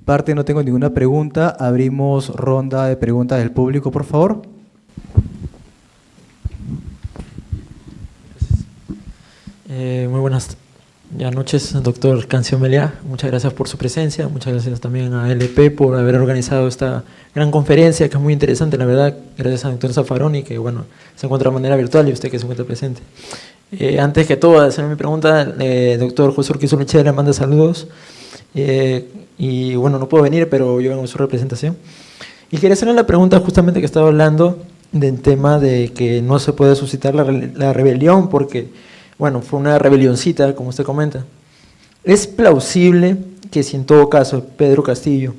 Parte no tengo ninguna pregunta. Abrimos ronda de preguntas del público, por favor. Muy buenas noches, doctor Cancio Meliá. Muchas gracias por su presencia. Muchas gracias también a LP por haber organizado esta gran conferencia, que es muy interesante, la verdad. Gracias al doctor Zaffaroni, que bueno, se encuentra de manera virtual, y usted que se encuentra presente. Antes que todo, hacer mi pregunta, doctor José Urquizo Lechea le manda saludos. Y bueno, no puedo venir, pero yo vengo en su representación. Y quería hacerle la pregunta justamente que estaba hablando del tema de que no se puede suscitar la rebelión porque, bueno, fue una rebelioncita, como usted comenta. ¿Es plausible que si en todo caso Pedro Castillo,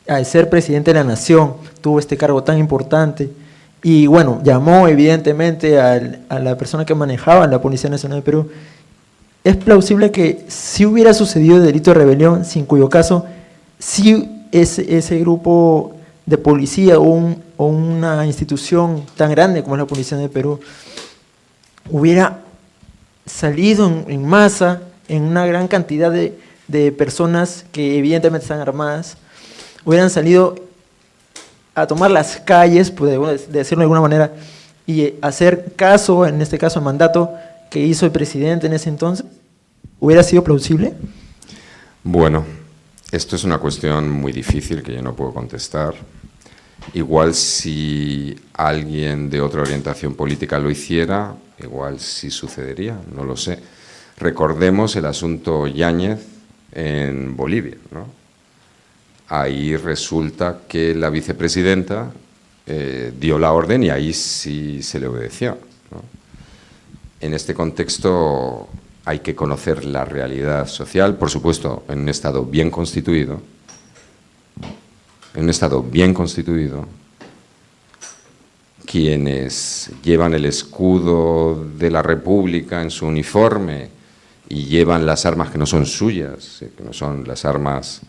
al ser presidente de la nación, tuvo este cargo tan importante y, bueno, llamó evidentemente a la persona que manejaba la Policía Nacional de Perú, es plausible que si hubiera sucedido el delito de rebelión, sin cuyo caso, si ese grupo de policía o una institución tan grande como es la Policía de Perú hubiera salido en masa, en una gran cantidad de personas que evidentemente están armadas, hubieran salido a tomar las calles, de decirlo de alguna manera, y hacer caso, en este caso, al mandato que hizo el presidente en ese entonces, ¿hubiera sido plausible? Bueno, esto es una cuestión muy difícil que yo no puedo contestar. Igual si alguien de otra orientación política lo hiciera, igual sí sucedería, no lo sé. Recordemos el asunto Yáñez en Bolivia, ¿no? Ahí resulta que la vicepresidenta dio la orden y ahí sí se le obedeció, ¿no? En este contexto hay que conocer la realidad social, por supuesto, en un Estado bien constituido. En un Estado bien constituido, quienes llevan el escudo de la República en su uniforme y llevan las armas que no son suyas, que no son las armas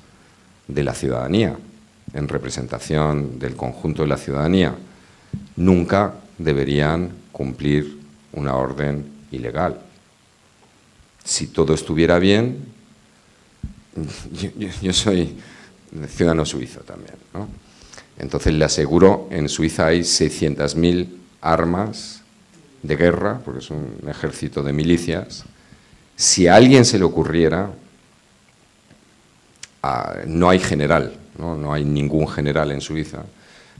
de la ciudadanía, en representación del conjunto de la ciudadanía, nunca deberían cumplir una orden ilegal. Si todo estuviera bien, yo soy ciudadano suizo también, ¿no? Entonces le aseguro, en Suiza hay 600.000 armas de guerra, porque es un ejército de milicias. Si a alguien se le ocurriera, no hay general, ¿no? No hay ningún general en Suiza,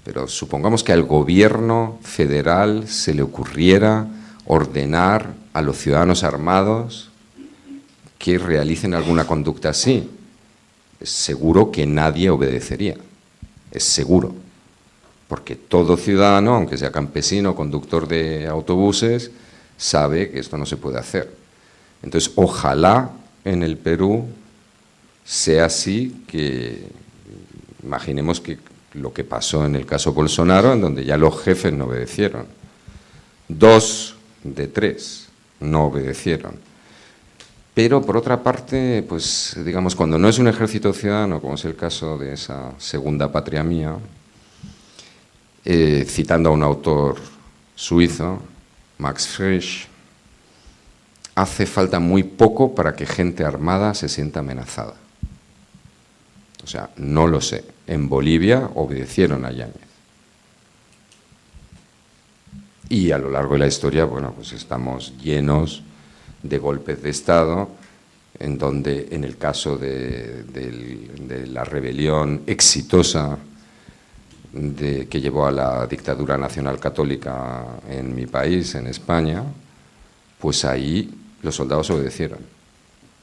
Pero supongamos que al gobierno federal se le ocurriera ordenar a los ciudadanos armados que realicen alguna conducta así. Es seguro que nadie obedecería, es seguro, porque todo ciudadano, aunque sea campesino o conductor de autobuses, sabe que esto no se puede hacer. Entonces, ojalá en el Perú sea así, que imaginemos que lo que pasó en el caso Bolsonaro, en donde ya los jefes no obedecieron. 2 de 3 no obedecieron. Pero, por otra parte, pues, digamos, cuando no es un ejército ciudadano, como es el caso de esa segunda patria mía, citando a un autor suizo, Max Frisch, hace falta muy poco para que gente armada se sienta amenazada. O sea, no lo sé. En Bolivia obedecieron a Yáñez. Y a lo largo de la historia, bueno, pues estamos llenos de golpes de Estado, en donde, en el caso de la rebelión exitosa que llevó a la dictadura nacional católica en mi país, en España, pues ahí los soldados obedecieron.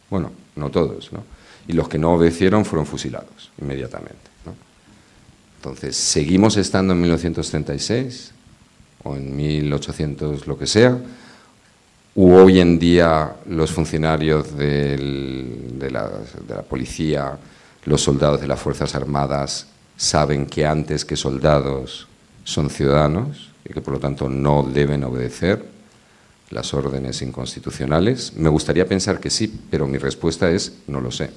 Bueno, no todos, ¿no? Y los que no obedecieron fueron fusilados inmediatamente, ¿no? Entonces, ¿seguimos estando en 1936 o en 1800, lo que sea? ¿U hoy en día los funcionarios de la policía, los soldados de las Fuerzas Armadas, saben que antes que soldados son ciudadanos y que por lo tanto no deben obedecer las órdenes inconstitucionales? Me gustaría pensar que sí, pero mi respuesta es no lo sé.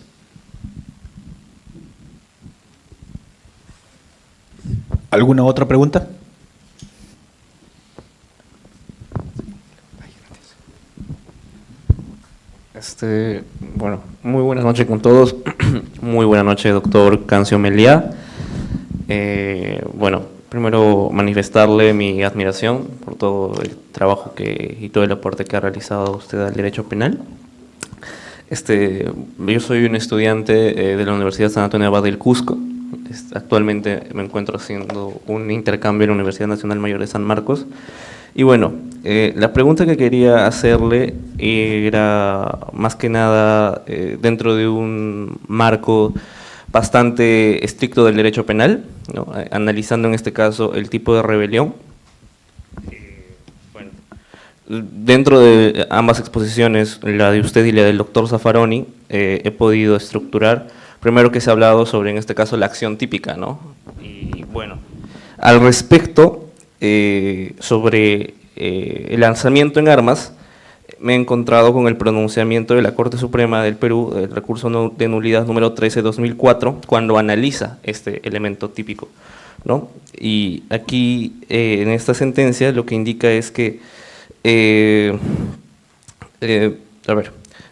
¿Alguna otra pregunta? Bueno, muy buenas noches con todos. Muy buenas noches, doctor Cancio Meliá. Bueno, primero manifestarle mi admiración por todo el trabajo y todo el aporte que ha realizado usted al derecho penal. Yo soy un estudiante de la Universidad San Antonio Abad del Cusco. Actualmente me encuentro haciendo un intercambio en la Universidad Nacional Mayor de San Marcos. Y bueno, la pregunta que quería hacerle era más que nada dentro de un marco bastante estricto del derecho penal, ¿no? Analizando en este caso el tipo de rebelión. Bueno, dentro de ambas exposiciones, la de usted y la del doctor Zaffaroni, he podido estructurar, primero que se ha hablado sobre en este caso la acción típica, ¿no? Y bueno, al respecto, sobre el lanzamiento en armas, me he encontrado con el pronunciamiento de la Corte Suprema del Perú, el recurso de nulidad número 13/2004, cuando analiza este elemento típico, ¿no? Y aquí, en esta sentencia, lo que indica es que,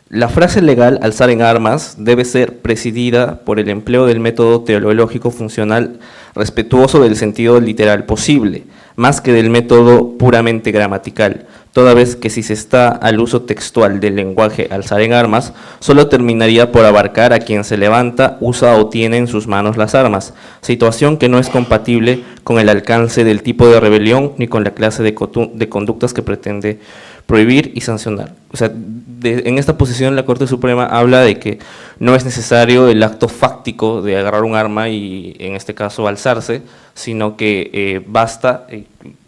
la frase legal, alzar en armas, debe ser presidida por el empleo del método teleológico funcional respetuoso del sentido literal posible, más que del método puramente gramatical, toda vez que si se está al uso textual del lenguaje alzar en armas, solo terminaría por abarcar a quien se levanta, usa o tiene en sus manos las armas, situación que no es compatible con el alcance del tipo de rebelión ni con la clase de conductas que pretende prohibir y sancionar. O sea, en esta posición la Corte Suprema habla de que no es necesario el acto fáctico de agarrar un arma y en este caso alzarse, sino que basta,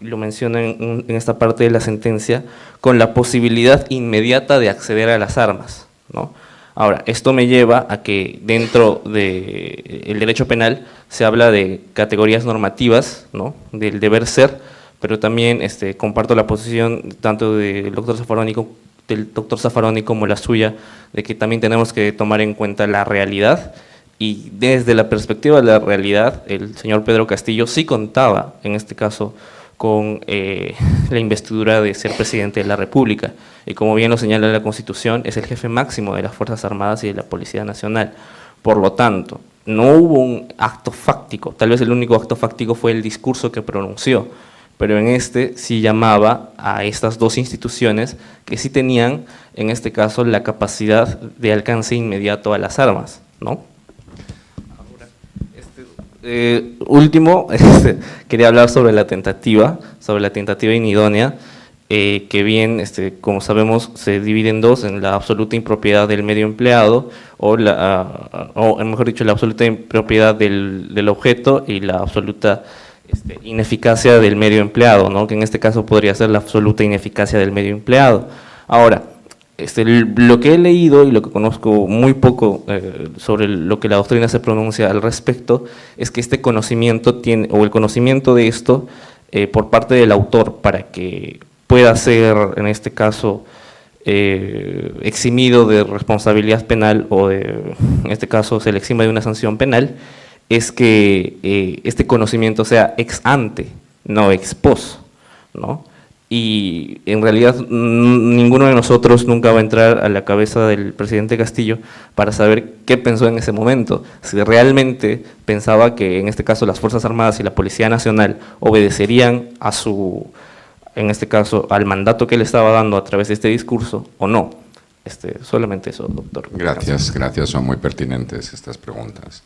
lo menciona en esta parte de la sentencia, con la posibilidad inmediata de acceder a las armas, ¿no? Ahora, esto me lleva a que dentro del derecho penal se habla de categorías normativas, ¿no? Del deber ser, pero también comparto la posición tanto del doctor Zaffaroni como la suya, de que también tenemos que tomar en cuenta la realidad, y desde la perspectiva de la realidad, el señor Pedro Castillo sí contaba, en este caso, con la investidura de ser presidente de la República, y como bien lo señala la Constitución, es el jefe máximo de las Fuerzas Armadas y de la Policía Nacional. Por lo tanto, no hubo un acto fáctico, tal vez el único acto fáctico fue el discurso que pronunció, pero en sí llamaba a estas dos instituciones que sí tenían, en este caso, la capacidad de alcance inmediato a las armas, ¿no? Ahora, Último, quería hablar sobre la tentativa inidónea, que bien, como sabemos, se divide en dos, en la absoluta impropiedad del medio empleado, o mejor dicho, la absoluta impropiedad del objeto y la absoluta ineficacia del medio empleado, ¿no? Que en este caso podría ser la absoluta ineficacia del medio empleado. Ahora, lo que he leído y lo que conozco muy poco sobre lo que la doctrina se pronuncia al respecto, es que este conocimiento o el conocimiento de esto por parte del autor para que pueda ser, en este caso, eximido de responsabilidad penal o en este caso se le exime de una sanción penal, es que este conocimiento sea ex ante, no ex post, ¿no? Y en realidad ninguno de nosotros nunca va a entrar a la cabeza del presidente Castillo para saber qué pensó en ese momento. Si realmente pensaba que en este caso las Fuerzas Armadas y la Policía Nacional obedecerían a en este caso, al mandato que él estaba dando a través de este discurso o no. Solamente eso, doctor. Gracias, son muy pertinentes estas preguntas.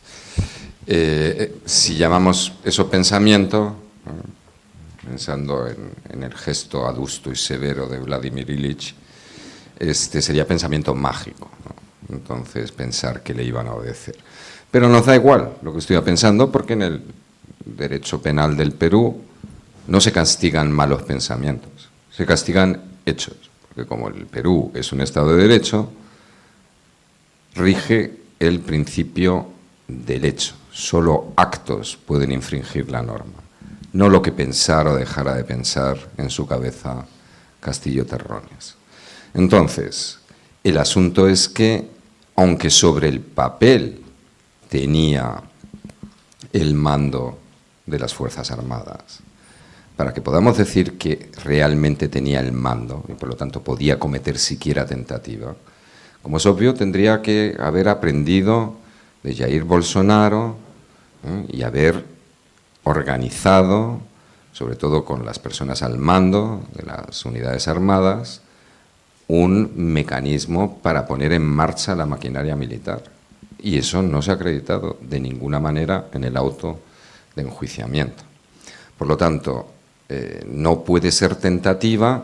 Si llamamos eso pensamiento, pensando en el gesto adusto y severo de Vladimir Ilich, sería pensamiento mágico, ¿no? Entonces, pensar que le iban a obedecer. Pero nos da igual lo que estoy pensando, porque en el derecho penal del Perú no se castigan malos pensamientos, se castigan hechos, porque como el Perú es un Estado de Derecho, rige el principio del hecho. Solo actos pueden infringir la norma, no lo que pensara o dejara de pensar en su cabeza Castillo Terrones. Entonces, el asunto es que, aunque sobre el papel tenía el mando de las Fuerzas Armadas, para que podamos decir que realmente tenía el mando y por lo tanto podía cometer siquiera tentativa, como es obvio, tendría que haber aprendido de Jair Bolsonaro y haber organizado, sobre todo con las personas al mando de las unidades armadas, un mecanismo para poner en marcha la maquinaria militar. Y eso no se ha acreditado de ninguna manera en el auto de enjuiciamiento. Por lo tanto, no puede ser tentativa,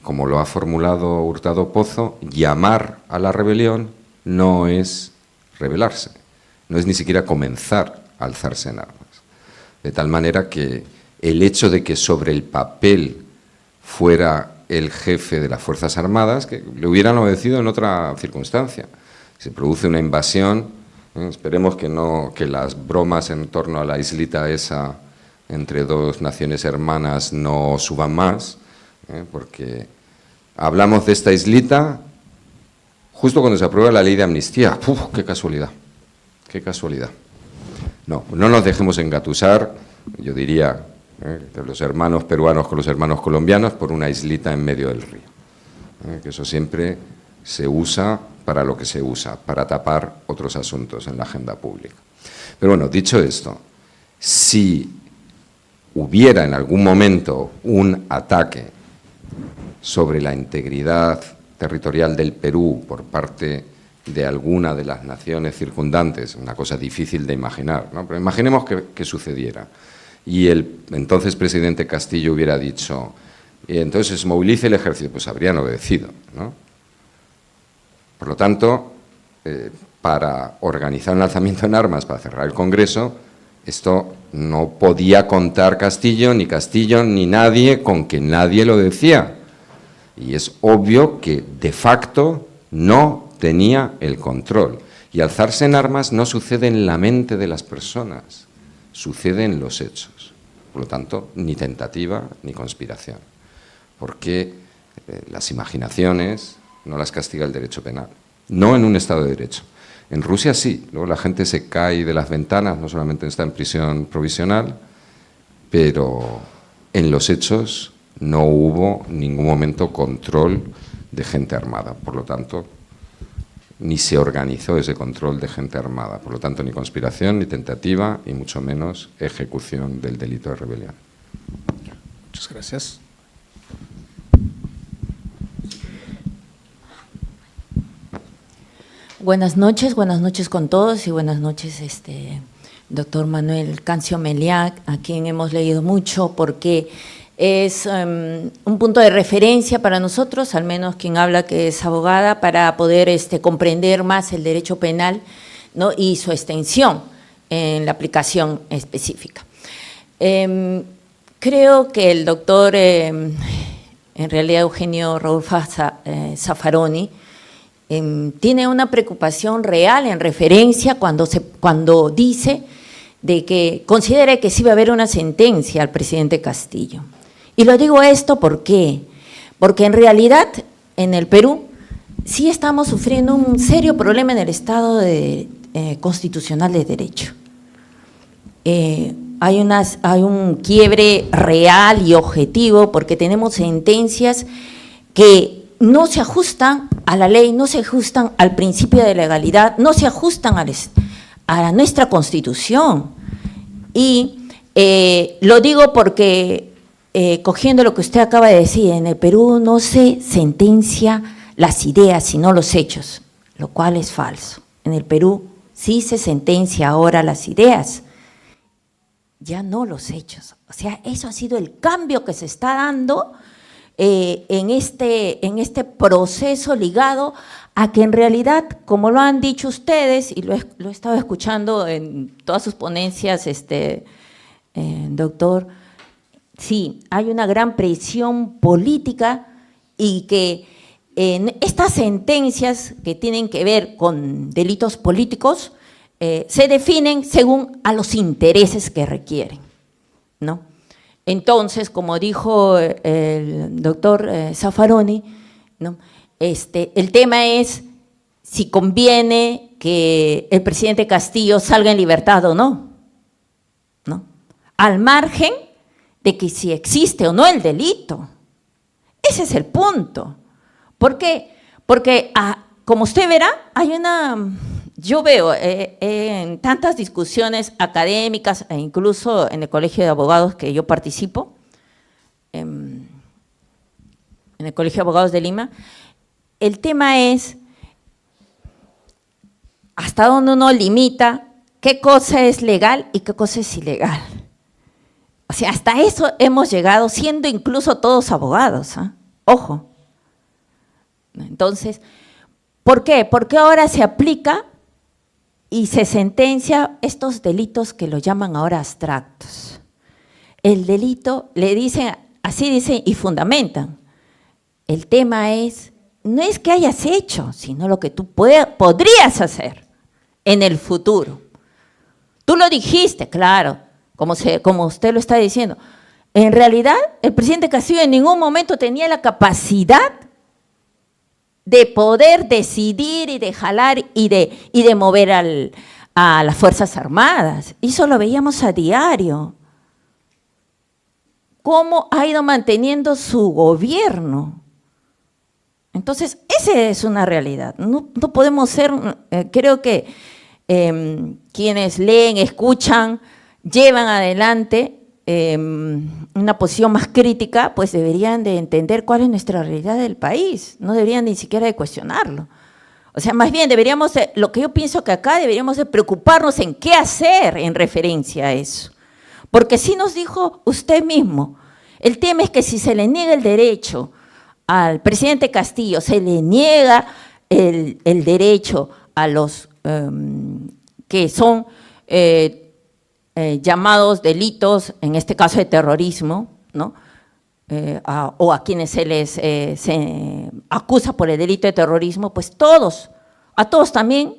como lo ha formulado Hurtado Pozo, llamar a la rebelión no es rebelarse, no es ni siquiera comenzar a alzarse en armas. De tal manera que el hecho de que sobre el papel fuera el jefe de las Fuerzas Armadas, que le hubieran obedecido en otra circunstancia. Se produce una invasión, esperemos que las bromas en torno a la islita esa entre dos naciones hermanas no suban más, porque hablamos de esta islita justo cuando se aprueba la ley de amnistía. ¡Uf, qué casualidad! ¡Qué casualidad! No nos dejemos engatusar, yo diría, de los hermanos peruanos con los hermanos colombianos por una islita en medio del río. Que eso siempre se usa para lo que se usa, para tapar otros asuntos en la agenda pública. Pero bueno, dicho esto, si hubiera en algún momento un ataque sobre la integridad territorial del Perú por parte de alguna de las naciones circundantes, una cosa difícil de imaginar, ¿no? Pero imaginemos que sucediera, y el entonces presidente Castillo hubiera dicho, y entonces movilice el ejército, pues habrían obedecido, ¿no? Por lo tanto, para organizar un alzamiento en armas, para cerrar el Congreso, esto no podía contar Castillo, ni nadie, con que nadie lo decía. Y es obvio que, de facto, no tenía el control. Y alzarse en armas no sucede en la mente de las personas, sucede en los hechos. Por lo tanto, ni tentativa ni conspiración. Porque las imaginaciones no las castiga el derecho penal. No en un Estado de Derecho. En Rusia sí, luego la gente se cae de las ventanas, no solamente está en prisión provisional, pero en los hechos no hubo en ningún momento control de gente armada. Por lo tanto, ni se organizó ese control de gente armada. Por lo tanto, ni conspiración, ni tentativa, y mucho menos ejecución del delito de rebelión. Muchas gracias. Buenas noches con todos y buenas noches, doctor Manuel Cancio Meliá, a quien hemos leído mucho, porque es un punto de referencia para nosotros, al menos quien habla que es abogada, para poder comprender más el derecho penal, ¿no?, y su extensión en la aplicación específica. Creo que el doctor, en realidad Eugenio Rodolfo Zaffaroni, tiene una preocupación real en referencia cuando dice de que considera que sí va a haber una sentencia al presidente Castillo. Y lo digo esto ¿por qué? Porque en realidad en el Perú sí estamos sufriendo un serio problema en el Estado constitucional de derecho. Hay un quiebre real y objetivo porque tenemos sentencias que no se ajustan a la ley, no se ajustan al principio de legalidad, no se ajustan a nuestra Constitución. Y lo digo porque, cogiendo lo que usted acaba de decir, en el Perú no se sentencia las ideas, sino los hechos, lo cual es falso. En el Perú sí se sentencia ahora las ideas, ya no los hechos. O sea, eso ha sido el cambio que se está dando en este proceso ligado a que en realidad, como lo han dicho ustedes, y lo he estado escuchando en todas sus ponencias, doctor, sí, hay una gran presión política y que en estas sentencias que tienen que ver con delitos políticos se definen según a los intereses que requieren, ¿no? Entonces, como dijo el doctor Zaffaroni, ¿no?, el tema es si conviene que el presidente Castillo salga en libertad o no, ¿no?, al margen de que si existe o no el delito. Ese es el punto. ¿Por qué? Porque, como usted verá, yo veo en tantas discusiones académicas e incluso en el Colegio de Abogados que yo participo, en el Colegio de Abogados de Lima, el tema es hasta dónde uno limita qué cosa es legal y qué cosa es ilegal. O sea, hasta eso hemos llegado siendo incluso todos abogados, ¿eh? Ojo. Entonces, ¿por qué? Porque ahora se aplica y se sentencia estos delitos que lo llaman ahora abstractos. El delito, le dicen, así dicen y fundamentan. El tema no es que hayas hecho, sino lo que tú podrías hacer en el futuro. Tú lo dijiste, claro, como usted lo está diciendo. En realidad, el presidente Castillo en ningún momento tenía la capacidad de poder decidir y de jalar y de mover a las Fuerzas Armadas. Y eso lo veíamos a diario. Cómo ha ido manteniendo su gobierno. Entonces, esa es una realidad. No podemos ser, creo que quienes leen, escuchan, llevan adelante una posición más crítica, pues deberían de entender cuál es nuestra realidad del país, no deberían ni siquiera de cuestionarlo. O sea, más bien deberíamos, lo que yo pienso que acá deberíamos de preocuparnos en qué hacer en referencia a eso. Porque sí nos dijo usted mismo, el tema es que si se le niega el derecho al presidente Castillo, se le niega el derecho a los que son llamados delitos, en este caso de terrorismo, ¿no?, o a quienes se les acusa por el delito de terrorismo, pues a todos también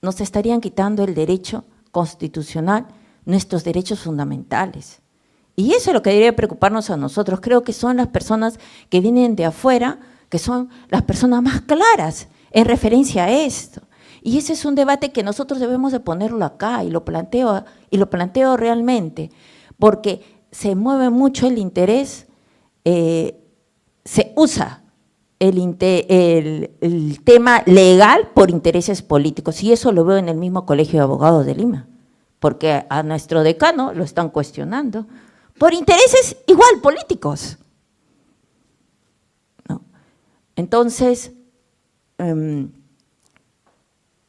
nos estarían quitando el derecho constitucional, nuestros derechos fundamentales. Y eso es lo que debería preocuparnos a nosotros. Creo que son las personas que vienen de afuera, que son las personas más claras en referencia a esto. Y ese es un debate que nosotros debemos de ponerlo acá, y lo planteo realmente, porque se mueve mucho el interés, se usa el tema legal por intereses políticos, y eso lo veo en el mismo Colegio de Abogados de Lima, porque a nuestro decano lo están cuestionando, por intereses igual políticos, ¿no? Entonces,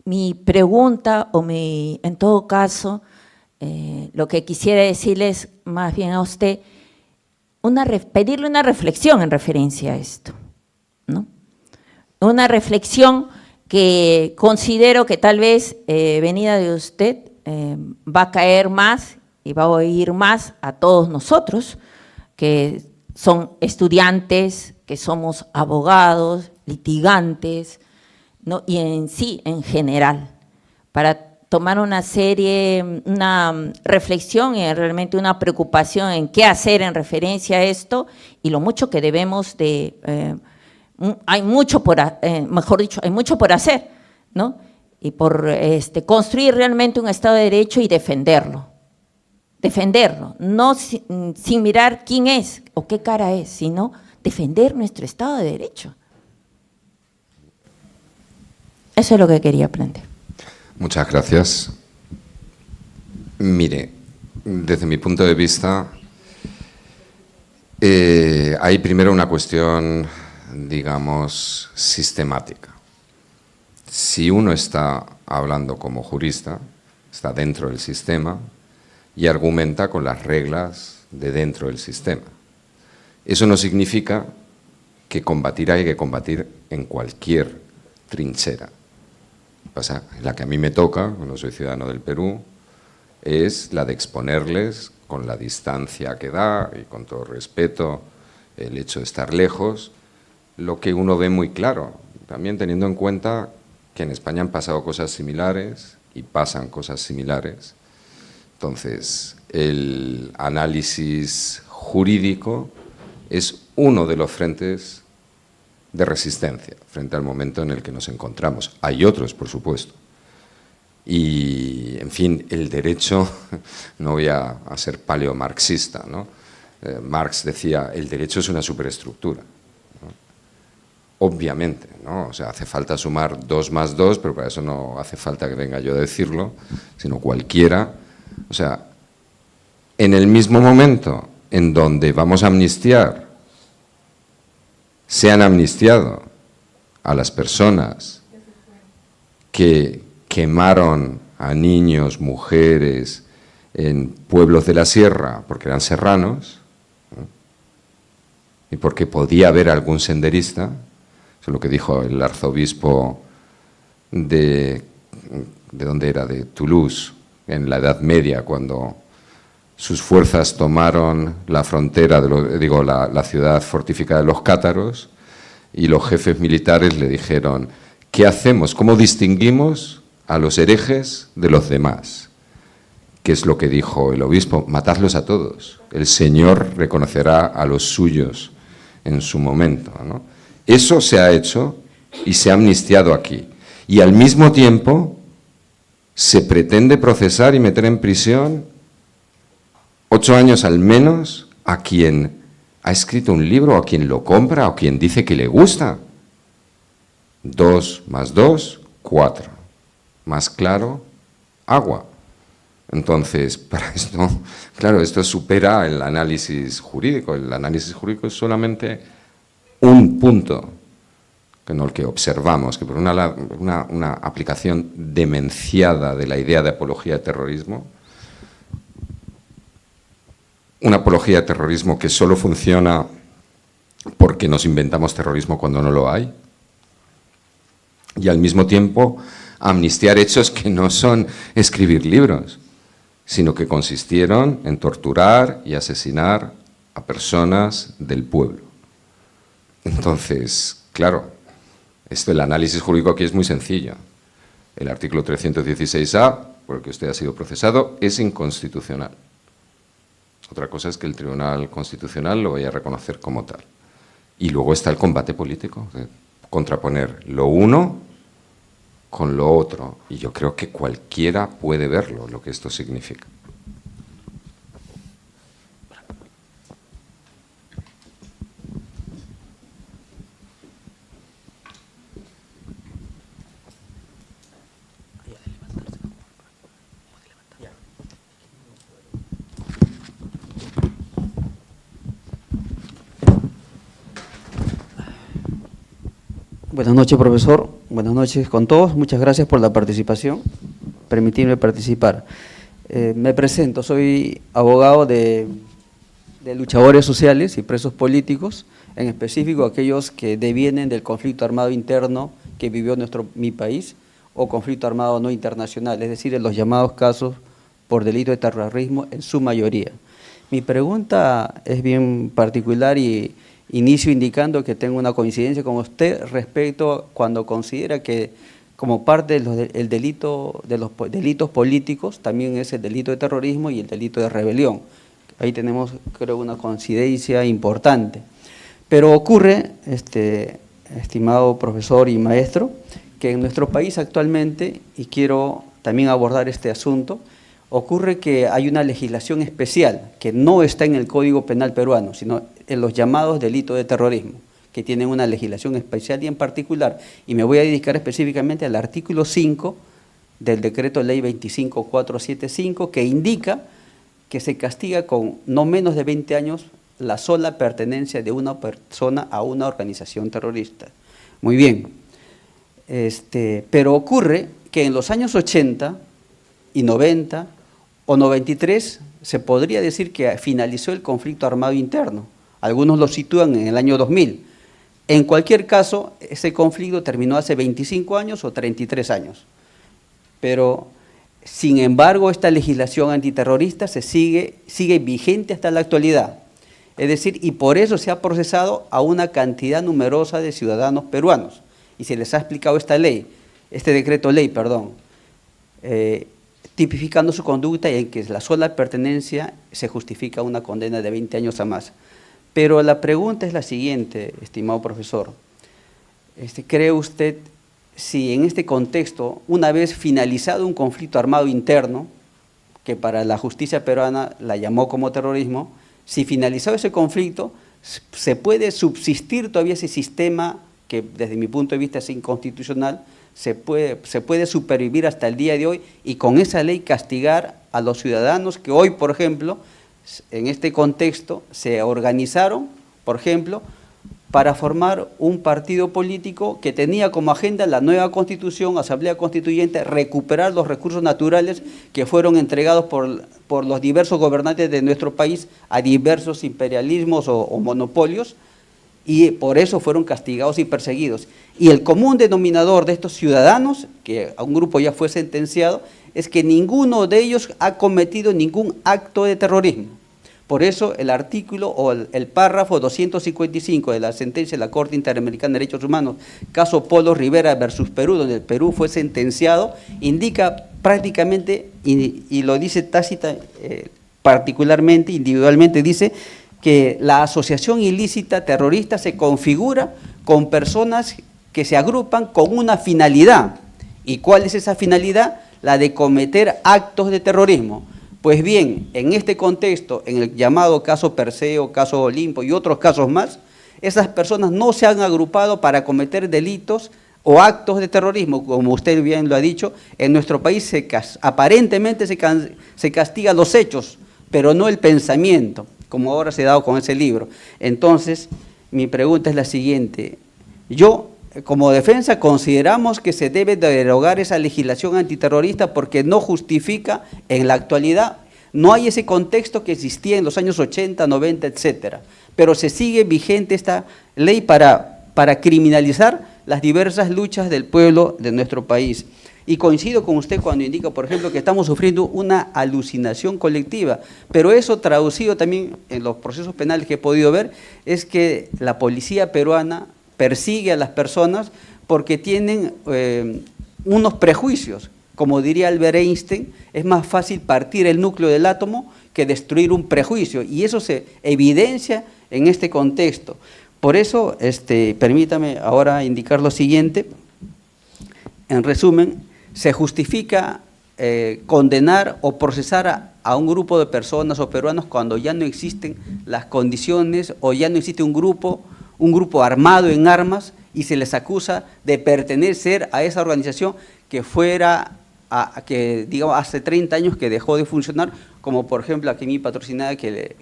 mi pregunta, en todo caso, lo que quisiera decirles más bien a usted, pedirle una reflexión en referencia a esto, ¿no? Una reflexión que considero que tal vez venida de usted va a caer más y va a oír más a todos nosotros, que son estudiantes, que somos abogados, litigantes, ¿no? Y en sí, en general, para tomar una reflexión y realmente una preocupación en qué hacer en referencia a esto y lo mucho que debemos de… hay mucho mejor dicho, hay mucho por hacer, ¿no? Y por construir realmente un Estado de Derecho y defenderlo, no sin mirar quién es o qué cara es, sino defender nuestro Estado de Derecho. Eso es lo que quería plantear. Muchas gracias. Mire, desde mi punto de vista, hay primero una cuestión, digamos, sistemática. Si uno está hablando como jurista, está dentro del sistema y argumenta con las reglas de dentro del sistema. Eso no significa que combatir hay que combatir en cualquier trinchera. Pasa, la que a mí me toca, cuando soy ciudadano del Perú, es la de exponerles con la distancia que da y con todo respeto, el hecho de estar lejos, lo que uno ve muy claro, también teniendo en cuenta que en España han pasado cosas similares y pasan cosas similares. Entonces, el análisis jurídico es uno de los frentes de resistencia frente al momento en el que nos encontramos. Hay otros, por supuesto. Y, en fin, el derecho, no voy a ser paleomarxista, ¿no? Marx decía, el derecho es una superestructura, ¿no? Obviamente, ¿no? O sea, hace falta sumar 2 más 2, pero para eso no hace falta que venga yo a decirlo, sino cualquiera. O sea, en el mismo momento en donde vamos a amnistiar, se han amnistiado a las personas que quemaron a niños, mujeres, en pueblos de la sierra porque eran serranos, ¿no? Y porque podía haber algún senderista, eso es lo que dijo el arzobispo de ¿dónde era? De Toulouse, en la Edad Media, cuando sus fuerzas tomaron la frontera, la ciudad fortificada de los cátaros, y los jefes militares le dijeron, ¿qué hacemos? ¿Cómo distinguimos a los herejes de los demás? ¿Qué es lo que dijo el obispo? Matadlos a todos. El Señor reconocerá a los suyos en su momento, ¿no? Eso se ha hecho y se ha amnistiado aquí. Y al mismo tiempo se pretende procesar y meter en prisión 8 años al menos a quien ha escrito un libro, a quien lo compra, o quien dice que le gusta. 2 más 2, 4. Más claro, agua. Entonces, para esto, claro, esto supera el análisis jurídico. El análisis jurídico es solamente un punto en el que observamos que por una aplicación demenciada de la idea de apología de terrorismo, una apología de terrorismo que solo funciona porque nos inventamos terrorismo cuando no lo hay, y al mismo tiempo amnistiar hechos que no son escribir libros, sino que consistieron en torturar y asesinar a personas del pueblo. Entonces, claro, el análisis jurídico aquí es muy sencillo. El artículo 316A, por el que usted ha sido procesado, es inconstitucional. Otra cosa es que el Tribunal Constitucional lo vaya a reconocer como tal. Y luego está el combate político, contraponer lo uno con lo otro. Y yo creo que cualquiera puede verlo, lo que esto significa. Buenas noches, profesor. Buenas noches con todos. Muchas gracias por la participación, permitirme participar. Me presento, soy abogado de luchadores sociales y presos políticos, en específico aquellos que devienen del conflicto armado interno que vivió mi país o conflicto armado no internacional, es decir, en los llamados casos por delito de terrorismo en su mayoría. Mi pregunta es bien particular y inicio indicando que tengo una coincidencia con usted respecto cuando considera que como parte del delito, de los delitos políticos también es el delito de terrorismo y el delito de rebelión. Ahí tenemos, creo, una coincidencia importante. Pero ocurre, estimado profesor y maestro, que en nuestro país actualmente, y quiero también abordar este asunto, ocurre que hay una legislación especial que no está en el Código Penal peruano, sino en los llamados delitos de terrorismo, que tienen una legislación especial y en particular, y me voy a dedicar específicamente al artículo 5 del Decreto Ley 25475, que indica que se castiga con no menos de 20 años la sola pertenencia de una persona a una organización terrorista. Muy bien, pero ocurre que en los años 80 y 90 o 93 se podría decir que finalizó el conflicto armado interno. Algunos lo sitúan en el año 2000. En cualquier caso, ese conflicto terminó hace 25 años o 33 años. Pero, sin embargo, esta legislación antiterrorista sigue vigente hasta la actualidad. Es decir, y por eso se ha procesado a una cantidad numerosa de ciudadanos peruanos. Y se les ha explicado este decreto ley, tipificando su conducta y en que la sola pertenencia se justifica una condena de 20 años a más. Pero la pregunta es la siguiente, estimado profesor. ¿Cree usted si en este contexto, una vez finalizado un conflicto armado interno, que para la justicia peruana la llamó como terrorismo, si finalizado ese conflicto, se puede subsistir todavía ese sistema que desde mi punto de vista es inconstitucional, se puede supervivir hasta el día de hoy y con esa ley castigar a los ciudadanos que hoy, por ejemplo, en este contexto se organizaron, por ejemplo, para formar un partido político que tenía como agenda la nueva constitución, asamblea constituyente, recuperar los recursos naturales que fueron entregados por los diversos gobernantes de nuestro país a diversos imperialismos o monopolios, y por eso fueron castigados y perseguidos. Y el común denominador de estos ciudadanos, que a un grupo ya fue sentenciado, es que ninguno de ellos ha cometido ningún acto de terrorismo. Por eso el artículo o el párrafo 255 de la sentencia de la Corte Interamericana de Derechos Humanos, caso Polo Rivera versus Perú, donde el Perú fue sentenciado, indica prácticamente, y lo dice tácita particularmente, individualmente, dice que la asociación ilícita terrorista se configura con personas que se agrupan con una finalidad. ¿Y cuál es esa finalidad? La de cometer actos de terrorismo. Pues bien, en este contexto, en el llamado caso Perseo, caso Olimpo y otros casos más, esas personas no se han agrupado para cometer delitos o actos de terrorismo, como usted bien lo ha dicho. En nuestro país aparentemente se castiga los hechos, pero no el pensamiento, como ahora se ha dado con ese libro. Entonces, mi pregunta es la siguiente. Como defensa, consideramos que se debe derogar esa legislación antiterrorista porque no justifica en la actualidad, no hay ese contexto que existía en los años 80, 90, etcétera, pero se sigue vigente esta ley para criminalizar las diversas luchas del pueblo de nuestro país. Y coincido con usted cuando indica, por ejemplo, que estamos sufriendo una alucinación colectiva, pero eso traducido también en los procesos penales que he podido ver, es que la policía peruana persigue a las personas porque tienen unos prejuicios. Como diría Albert Einstein, es más fácil partir el núcleo del átomo que destruir un prejuicio, y eso se evidencia en este contexto. Por eso, permítame ahora indicar lo siguiente. En resumen, se justifica condenar o procesar a un grupo de personas o peruanos cuando ya no existen las condiciones o ya no existe un grupo armado en armas y se les acusa de pertenecer a esa organización que digamos, hace 30 años que dejó de funcionar, como por ejemplo aquí mi patrocinada que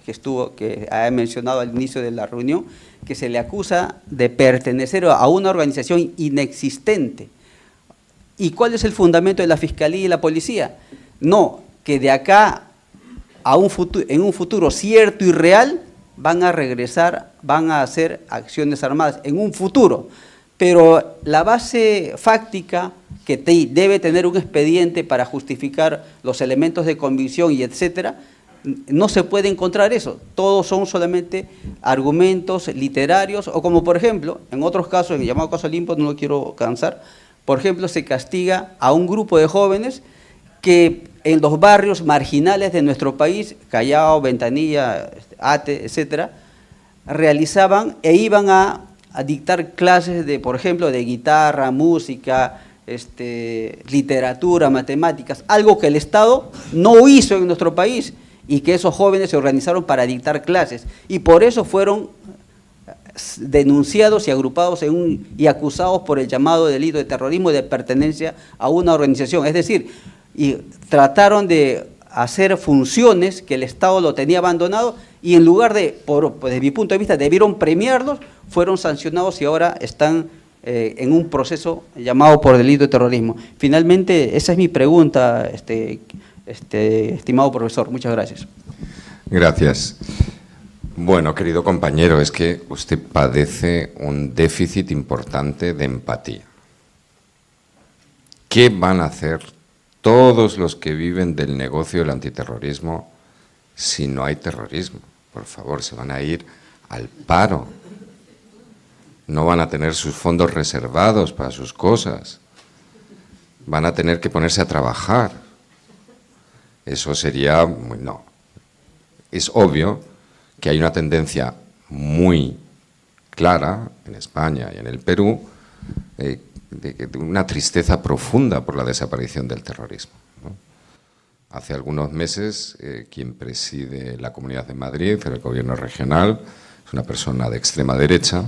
ha mencionado al inicio de la reunión, que se le acusa de pertenecer a una organización inexistente. ¿Y cuál es el fundamento de la Fiscalía y la Policía? No, que de acá a en un futuro cierto y real van a regresar, van a hacer acciones armadas en un futuro. Pero la base fáctica que debe tener un expediente para justificar los elementos de convicción y etcétera, no se puede encontrar eso. Todos son solamente argumentos literarios, o como por ejemplo, en otros casos, en el llamado caso Limpo, no lo quiero cansar, por ejemplo, se castiga a un grupo de jóvenes que en los barrios marginales de nuestro país, Callao, Ventanilla, Ate, etcétera, realizaban e iban a dictar clases de, por ejemplo, de guitarra, música, literatura, matemáticas, algo que el Estado no hizo en nuestro país y que esos jóvenes se organizaron para dictar clases. Y por eso fueron denunciados y agrupados y acusados por el llamado delito de terrorismo y de pertenencia a una organización. Es decir, y trataron de hacer funciones que el Estado lo tenía abandonado y en lugar de, desde mi punto de vista, debieron premiarlos, fueron sancionados y ahora están en un proceso llamado por delito de terrorismo. Finalmente, esa es mi pregunta, estimado profesor. Muchas gracias. Gracias. Bueno, querido compañero, es que usted padece un déficit importante de empatía. ¿Qué van a hacer todos los que viven del negocio del antiterrorismo si no hay terrorismo? Por favor, se van a ir al paro. No van a tener sus fondos reservados para sus cosas. Van a tener que ponerse a trabajar. Eso sería no. Es obvio que hay una tendencia muy clara en España y en el Perú de una tristeza profunda por la desaparición del terrorismo, ¿no? Hace algunos meses, quien preside la Comunidad de Madrid, el gobierno regional, es una persona de extrema derecha,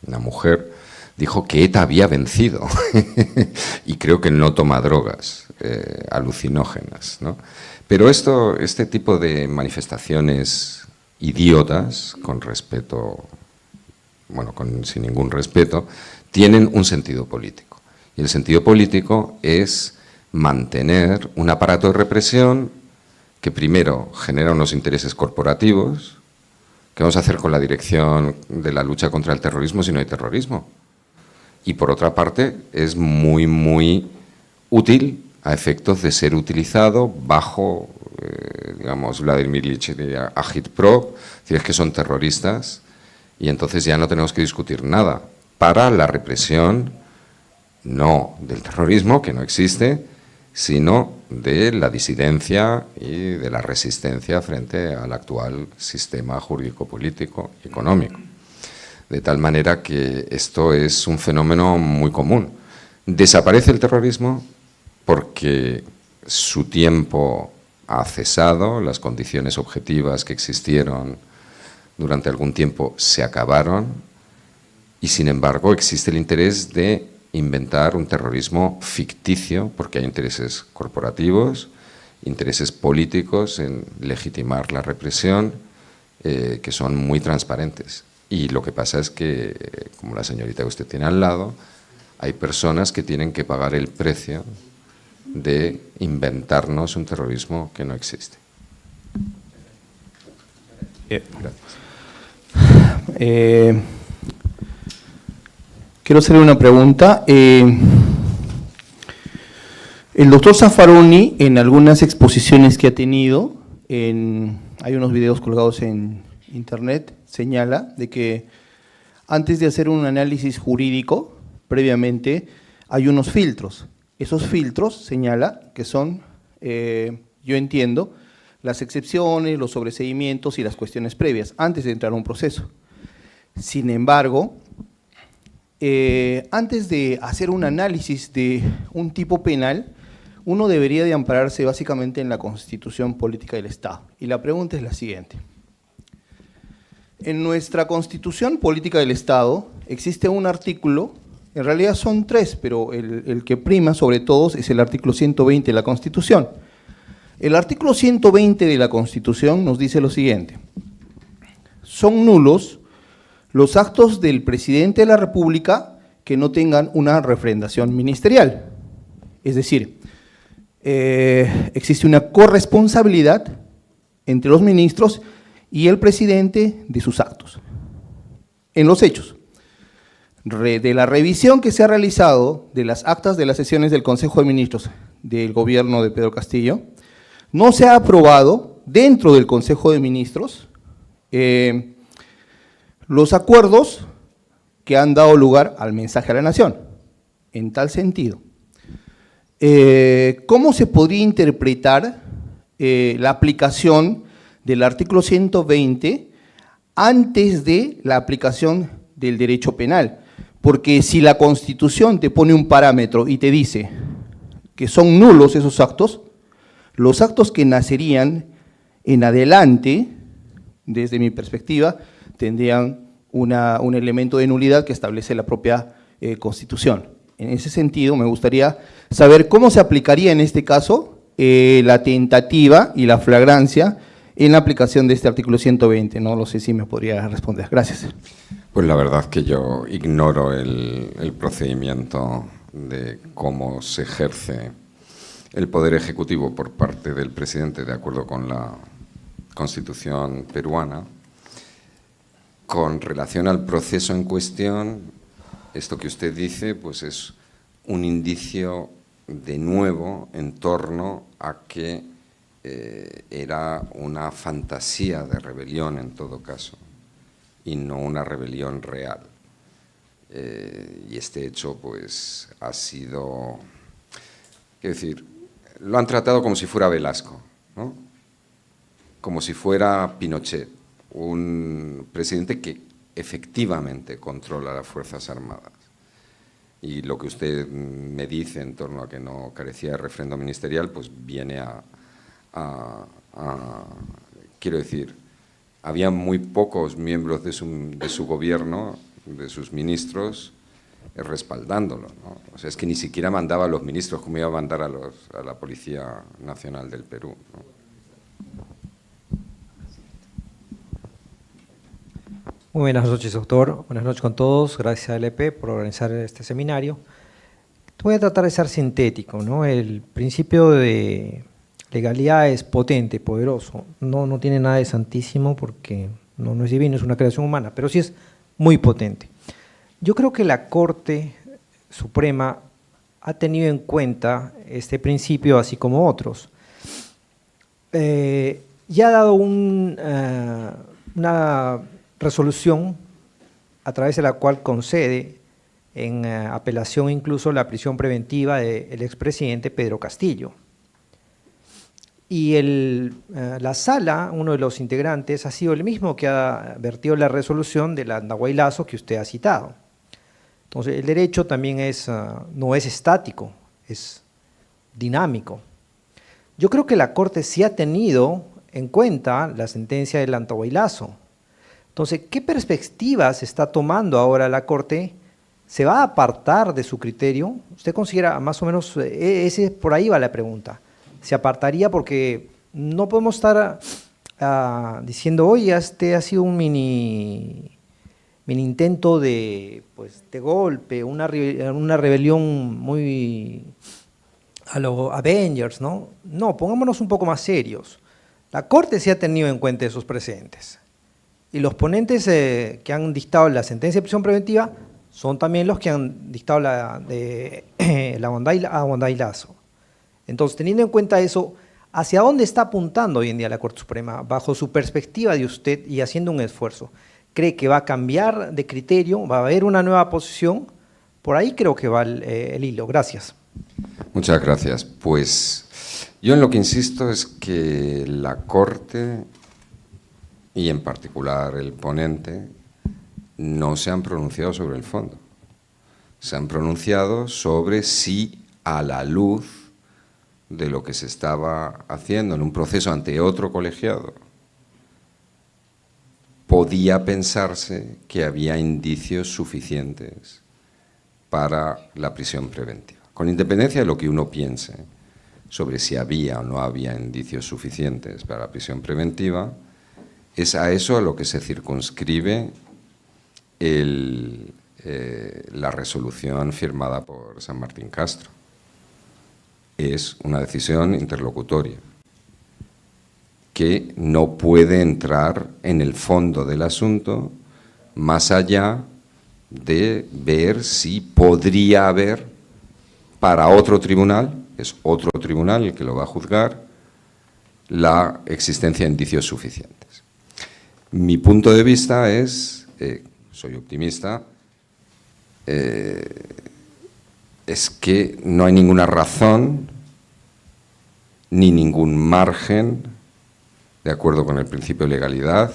una mujer, dijo que ETA había vencido y creo que no toma drogas alucinógenas, ¿no? Pero este tipo de manifestaciones idiotas, con respeto, bueno, sin ningún respeto, tienen un sentido político. Y el sentido político es mantener un aparato de represión que primero genera unos intereses corporativos. ¿Qué vamos a hacer con la dirección de la lucha contra el terrorismo si no hay terrorismo? Y por otra parte, es muy, muy útil a efectos de ser utilizado bajo, digamos, Vladimir Ilich Agitprop, es decir, es que son terroristas y entonces ya no tenemos que discutir nada para la represión, no del terrorismo, que no existe, sino de la disidencia y de la resistencia frente al actual sistema jurídico-político y económico. De tal manera que esto es un fenómeno muy común. Desaparece el terrorismo porque su tiempo ha cesado, las condiciones objetivas que existieron durante algún tiempo se acabaron y, sin embargo, existe el interés de inventar un terrorismo ficticio porque hay intereses corporativos, intereses políticos en legitimar la represión que son muy transparentes. Y lo que pasa es que, como la señorita que usted tiene al lado, hay personas que tienen que pagar el precio de inventarnos un terrorismo que no existe. Gracias. Quiero hacerle una pregunta. El doctor Zaffaroni, en algunas exposiciones que ha tenido, hay unos videos colgados en internet, señala de que antes de hacer un análisis jurídico, previamente hay unos filtros. Esos filtros, señala, que son, yo entiendo, las excepciones, los sobreseimientos y las cuestiones previas, antes de entrar a un proceso. Sin embargo, antes de hacer un análisis de un tipo penal, uno debería de ampararse básicamente en la Constitución Política del Estado. Y la pregunta es la siguiente. En nuestra Constitución Política del Estado existe un artículo, en realidad son tres, pero el que prima sobre todos es el artículo 120 de la Constitución. El artículo 120 de la Constitución nos dice lo siguiente: son nulos los actos del presidente de la República que no tengan una refrendación ministerial. Es decir, existe una corresponsabilidad entre los ministros y el presidente de sus actos. En los hechos, de la revisión que se ha realizado de las actas de las sesiones del Consejo de Ministros del gobierno de Pedro Castillo, no se ha aprobado dentro del Consejo de Ministros los acuerdos que han dado lugar al mensaje a la nación. En tal sentido, ¿cómo se podría interpretar la aplicación del artículo 120 antes de la aplicación del derecho penal? Porque si la Constitución te pone un parámetro y te dice que son nulos esos actos, los actos que nacerían en adelante, desde mi perspectiva, tendrían un elemento de nulidad que establece la propia Constitución. En ese sentido, me gustaría saber cómo se aplicaría en este caso la tentativa y la flagrancia en la aplicación de este artículo 120. No lo sé si me podría responder. Gracias. Pues la verdad que yo ignoro el procedimiento de cómo se ejerce el Poder Ejecutivo por parte del presidente de acuerdo con la Constitución peruana. Con relación al proceso en cuestión, esto que usted dice pues es un indicio de nuevo en torno a que era una fantasía de rebelión en todo caso, y no una rebelión real. Y este hecho pues ha sido, quiero decir, lo han tratado como si fuera Velasco, ¿no? Como si fuera Pinochet, un presidente que efectivamente controla las Fuerzas Armadas. Y lo que usted me dice en torno a que no carecía de refrendo ministerial, pues viene quiero decir, había muy pocos miembros de su gobierno, de sus ministros, respaldándolo, ¿no? O sea, es que ni siquiera mandaba a los ministros, como iba a mandar a la Policía Nacional del Perú, ¿no? Muy buenas noches, doctor. Buenas noches con todos. Gracias a LP por organizar este seminario. Voy a tratar de ser sintético, ¿no? El principio de legalidad es potente, poderoso. No tiene nada de santísimo porque no es divino, es una creación humana, pero sí es muy potente. Yo creo que la Corte Suprema ha tenido en cuenta este principio, así como otros. Ya ha dado una resolución a través de la cual concede en apelación incluso la prisión preventiva del expresidente Pedro Castillo. Y la sala, uno de los integrantes, ha sido el mismo que ha vertido la resolución del Andahuaylazo que usted ha citado. Entonces, el derecho también no es estático, es dinámico. Yo creo que la Corte sí ha tenido en cuenta la sentencia del Andahuaylazo. Entonces, ¿qué perspectivas está tomando ahora la Corte? ¿Se va a apartar de su criterio? ¿Usted considera más o menos, por ahí va la pregunta, se apartaría porque no podemos estar diciendo, oye, este ha sido un mini intento de golpe, una rebelión muy a los Avengers, ¿no? No, pongámonos un poco más serios. La Corte sí ha tenido en cuenta esos precedentes. Y los ponentes que han dictado la sentencia de prisión preventiva son también los que han dictado la Andahuaylazo. Entonces, teniendo en cuenta eso, ¿hacia dónde está apuntando hoy en día la Corte Suprema? Bajo su perspectiva de usted y haciendo un esfuerzo, ¿cree que va a cambiar de criterio? ¿Va a haber una nueva posición? Por ahí creo que va el hilo. Gracias. Muchas gracias. Pues yo en lo que insisto es que la Corte, y en particular el ponente, no se han pronunciado sobre el fondo. Se han pronunciado sobre si a la luz de lo que se estaba haciendo en un proceso ante otro colegiado, podía pensarse que había indicios suficientes para la prisión preventiva. Con independencia de lo que uno piense sobre si había o no había indicios suficientes para la prisión preventiva, es a eso a lo que se circunscribe la resolución firmada por San Martín Castro. es una decisión interlocutoria, que no puede entrar en el fondo del asunto más allá de ver si podría haber para otro tribunal, es otro tribunal el que lo va a juzgar, la existencia de indicios suficientes. Mi punto de vista es, soy optimista, es que no hay ninguna razón ni ningún margen, de acuerdo con el principio de legalidad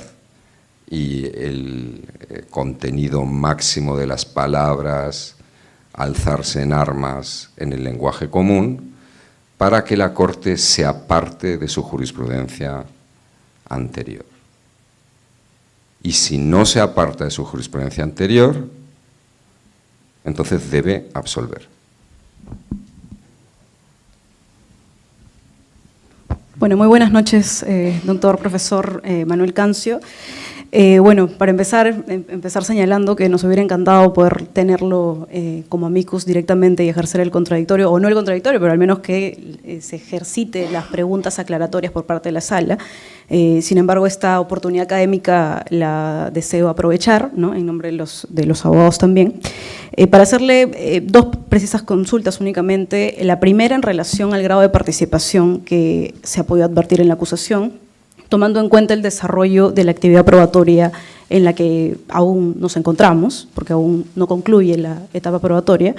y el contenido máximo de las palabras, alzarse en armas en el lenguaje común, para que la Corte se aparte de su jurisprudencia anterior. Y si no se aparta de su jurisprudencia anterior, entonces debe absolver. Bueno, muy buenas noches, doctor profesor Manuel Cancio. Bueno, para empezar señalando que nos hubiera encantado poder tenerlo como amicus directamente y ejercer el contradictorio, o no el contradictorio, pero al menos que se ejercite las preguntas aclaratorias por parte de la sala. Sin embargo, esta oportunidad académica la deseo aprovechar, ¿no?, en nombre de los abogados también, para hacerle dos precisas consultas únicamente. La primera en relación al grado de participación que se ha podido advertir en la acusación, tomando en cuenta el desarrollo de la actividad probatoria en la que aún nos encontramos, porque aún no concluye la etapa probatoria,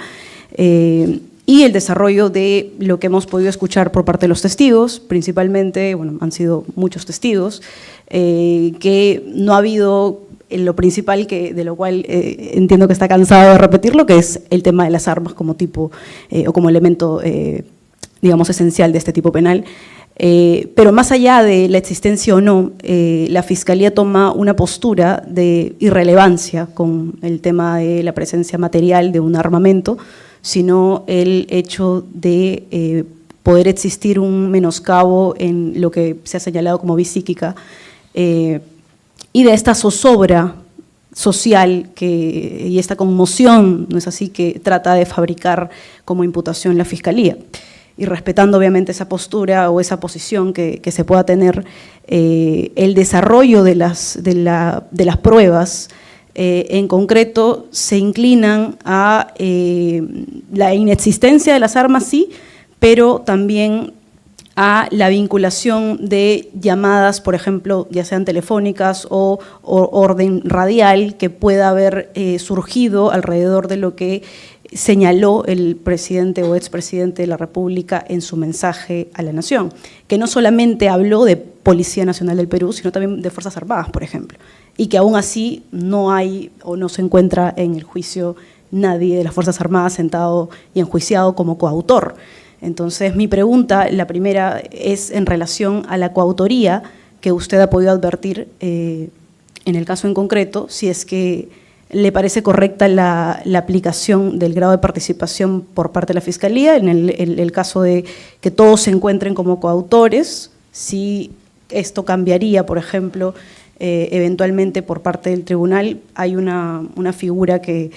y el desarrollo de lo que hemos podido escuchar por parte de los testigos, principalmente, bueno, han sido muchos testigos, que no ha habido lo principal, de lo cual entiendo que está cansado de repetirlo, que es el tema de las armas como tipo o como elemento, digamos, esencial de este tipo penal. Pero más allá de la existencia o no, la Fiscalía toma una postura de irrelevancia con el tema de la presencia material de un armamento, sino el hecho de poder existir un menoscabo en lo que se ha señalado como psíquica y de esta zozobra social y esta conmoción, ¿no es así?, que trata de fabricar como imputación la Fiscalía. Y respetando obviamente esa postura o esa posición que se pueda tener, el desarrollo de las pruebas en concreto se inclinan a la inexistencia de las armas, sí, pero también a la vinculación de llamadas, por ejemplo, ya sean telefónicas o orden radial, que pueda haber surgido alrededor de lo que señaló el presidente o expresidente de la República en su mensaje a la Nación, que no solamente habló de Policía Nacional del Perú, sino también de Fuerzas Armadas, por ejemplo, y que aún así no hay o no se encuentra en el juicio nadie de las Fuerzas Armadas sentado y enjuiciado como coautor. Entonces, mi pregunta, la primera, es en relación a la coautoría que usted ha podido advertir en el caso en concreto, si es que ¿le parece correcta la aplicación del grado de participación por parte de la Fiscalía en el caso de que todos se encuentren como coautores? Si esto cambiaría, por ejemplo, eventualmente por parte del tribunal, hay una figura que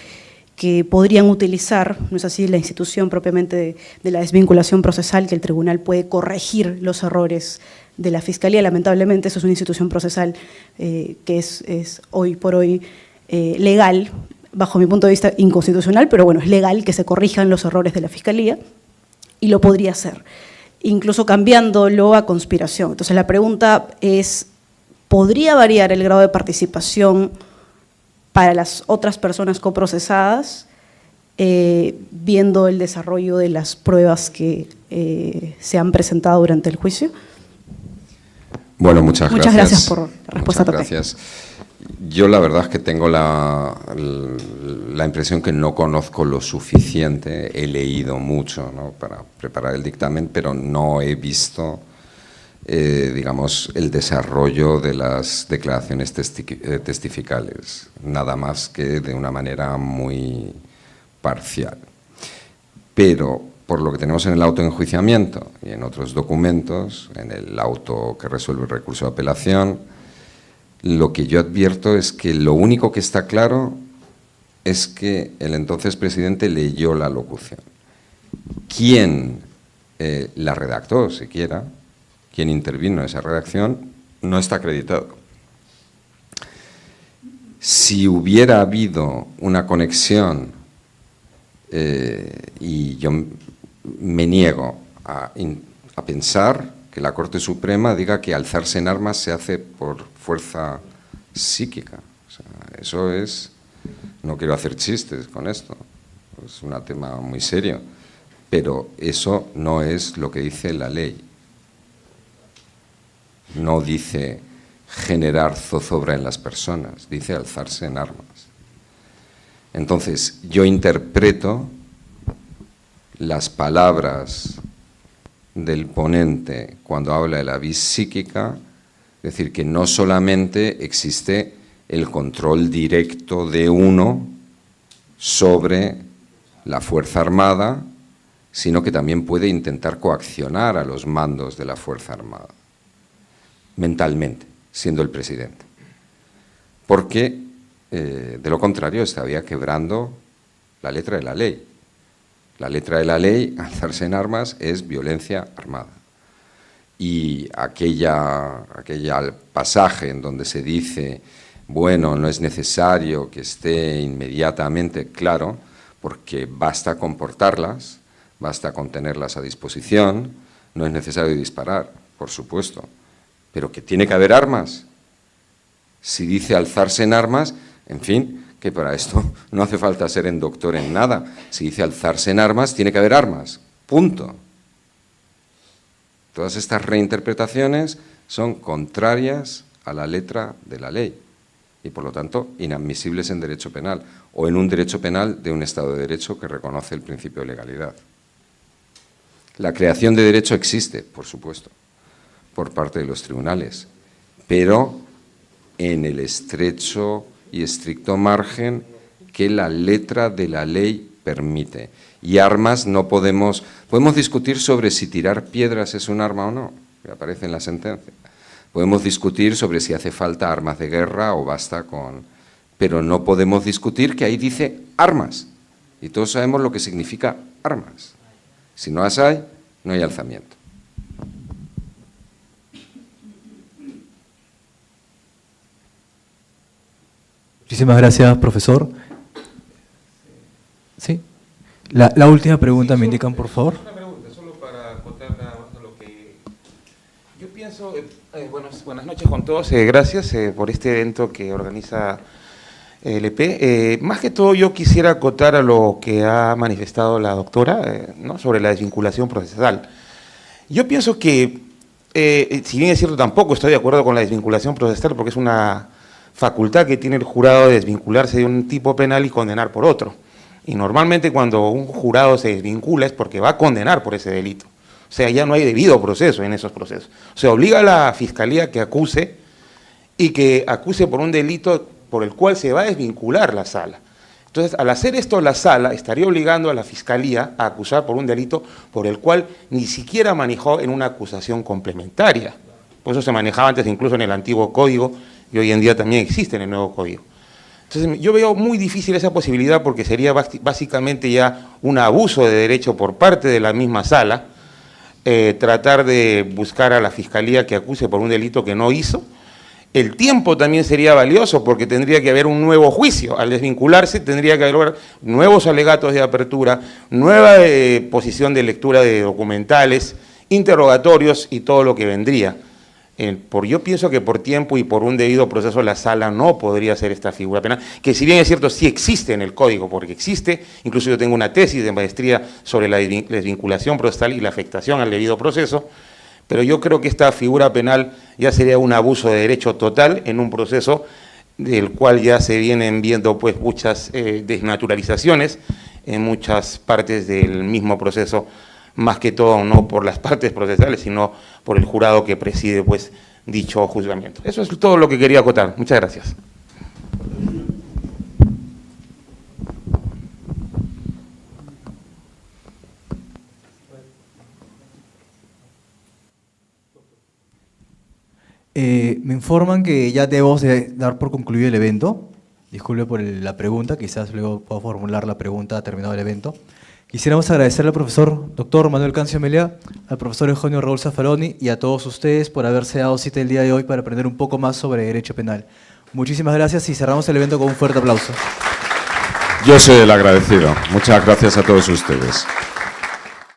podrían utilizar, ¿no es así?, la institución propiamente de la desvinculación procesal, que el tribunal puede corregir los errores de la Fiscalía. Lamentablemente, eso es una institución procesal que es hoy por hoy legal, bajo mi punto de vista inconstitucional, pero bueno, es legal que se corrijan los errores de la Fiscalía y lo podría hacer, incluso cambiándolo a conspiración. Entonces la pregunta es, ¿podría variar el grado de participación para las otras personas coprocesadas viendo el desarrollo de las pruebas que se han presentado durante el juicio? Bueno, muchas gracias. Muchas gracias por la respuesta. Muchas gracias. Yo la verdad es que tengo la impresión que no conozco lo suficiente, he leído mucho, ¿no?, para preparar el dictamen, pero no he visto, digamos, el desarrollo de las declaraciones testificales, nada más que de una manera muy parcial. Pero por lo que tenemos en el auto de enjuiciamiento y en otros documentos, en el auto que resuelve el recurso de apelación, lo que yo advierto es que lo único que está claro es que el entonces presidente leyó la locución. ¿Quién la redactó siquiera, quien intervino en esa redacción, no está acreditado. Si hubiera habido una conexión, y yo me niego a pensar que la Corte Suprema diga que alzarse en armas se hace por fuerza psíquica. O sea, eso es, no quiero hacer chistes con esto, es un tema muy serio, pero eso no es lo que dice la ley. No dice generar zozobra en las personas, dice alzarse en armas. Entonces, yo interpreto las palabras del ponente cuando habla de la vis psíquica, es decir, que no solamente existe el control directo de uno sobre la Fuerza Armada, sino que también puede intentar coaccionar a los mandos de la Fuerza Armada, mentalmente, siendo el presidente. Porque, de lo contrario, estaría quebrando la letra de la ley. La letra de la ley, alzarse en armas, es violencia armada. Y aquel pasaje en donde se dice, bueno, no es necesario que esté inmediatamente claro, porque basta con portarlas, basta con tenerlas a disposición, no es necesario disparar, por supuesto, pero que tiene que haber armas. Si dice alzarse en armas, en fin, que para esto no hace falta ser doctor en nada. Si dice alzarse en armas, tiene que haber armas, punto. Todas estas reinterpretaciones son contrarias a la letra de la ley y, por lo tanto, inadmisibles en derecho penal o en un derecho penal de un Estado de Derecho que reconoce el principio de legalidad. La creación de derecho existe, por supuesto, por parte de los tribunales, pero en el estrecho y estricto margen que la letra de la ley permite. Y armas no podemos discutir sobre si tirar piedras es un arma o no, que aparece en la sentencia. Podemos discutir sobre si hace falta armas de guerra o basta con... Pero no podemos discutir que ahí dice armas. Y todos sabemos lo que significa armas. Si no las hay, no hay alzamiento. Muchísimas gracias, profesor. Sí. La última pregunta, me indican, por favor. Una pregunta, solo para acotar nada más lo que yo pienso. Buenas noches con todos. Gracias por este evento que organiza LP. Más que todo, yo quisiera acotar a lo que ha manifestado la doctora, ¿no?, sobre la desvinculación procesal. Yo pienso que, si bien es cierto, tampoco estoy de acuerdo con la desvinculación procesal, porque es una facultad que tiene el jurado de desvincularse de un tipo penal y condenar por otro. Y normalmente cuando un jurado se desvincula es porque va a condenar por ese delito. O sea, ya no hay debido proceso en esos procesos. O sea, obliga a la fiscalía que acuse y que acuse por un delito por el cual se va a desvincular la sala. Entonces, al hacer esto la sala estaría obligando a la fiscalía a acusar por un delito por el cual ni siquiera manejó en una acusación complementaria. Por eso se manejaba antes incluso en el antiguo código y hoy en día también existe en el nuevo código. Entonces, yo veo muy difícil esa posibilidad porque sería básicamente ya un abuso de derecho por parte de la misma sala, tratar de buscar a la fiscalía que acuse por un delito que no hizo. El tiempo también sería valioso porque tendría que haber un nuevo juicio. Al desvincularse tendría que haber nuevos alegatos de apertura, nueva posición de lectura de documentales, interrogatorios y todo lo que vendría. Yo pienso que por tiempo y por un debido proceso la sala no podría hacer esta figura penal, que si bien es cierto sí existe en el código, porque existe, incluso yo tengo una tesis de maestría sobre la desvinculación procesal y la afectación al debido proceso, pero yo creo que esta figura penal ya sería un abuso de derecho total en un proceso del cual ya se vienen viendo pues muchas desnaturalizaciones en muchas partes del mismo proceso, más que todo no por las partes procesales, sino por el jurado que preside pues dicho juzgamiento. Eso es todo lo que quería acotar. Muchas gracias. Me informan que ya debemos de dar por concluido el evento. Disculpe por la pregunta, quizás luego puedo formular la pregunta terminado el evento. Quisiéramos agradecerle al profesor Dr. Manuel Cancio Meliá, al profesor Eugenio Raúl Zaffaroni y a todos ustedes por haberse dado cita el día de hoy para aprender un poco más sobre derecho penal. Muchísimas gracias y cerramos el evento con un fuerte aplauso. Yo soy el agradecido. Muchas gracias a todos ustedes.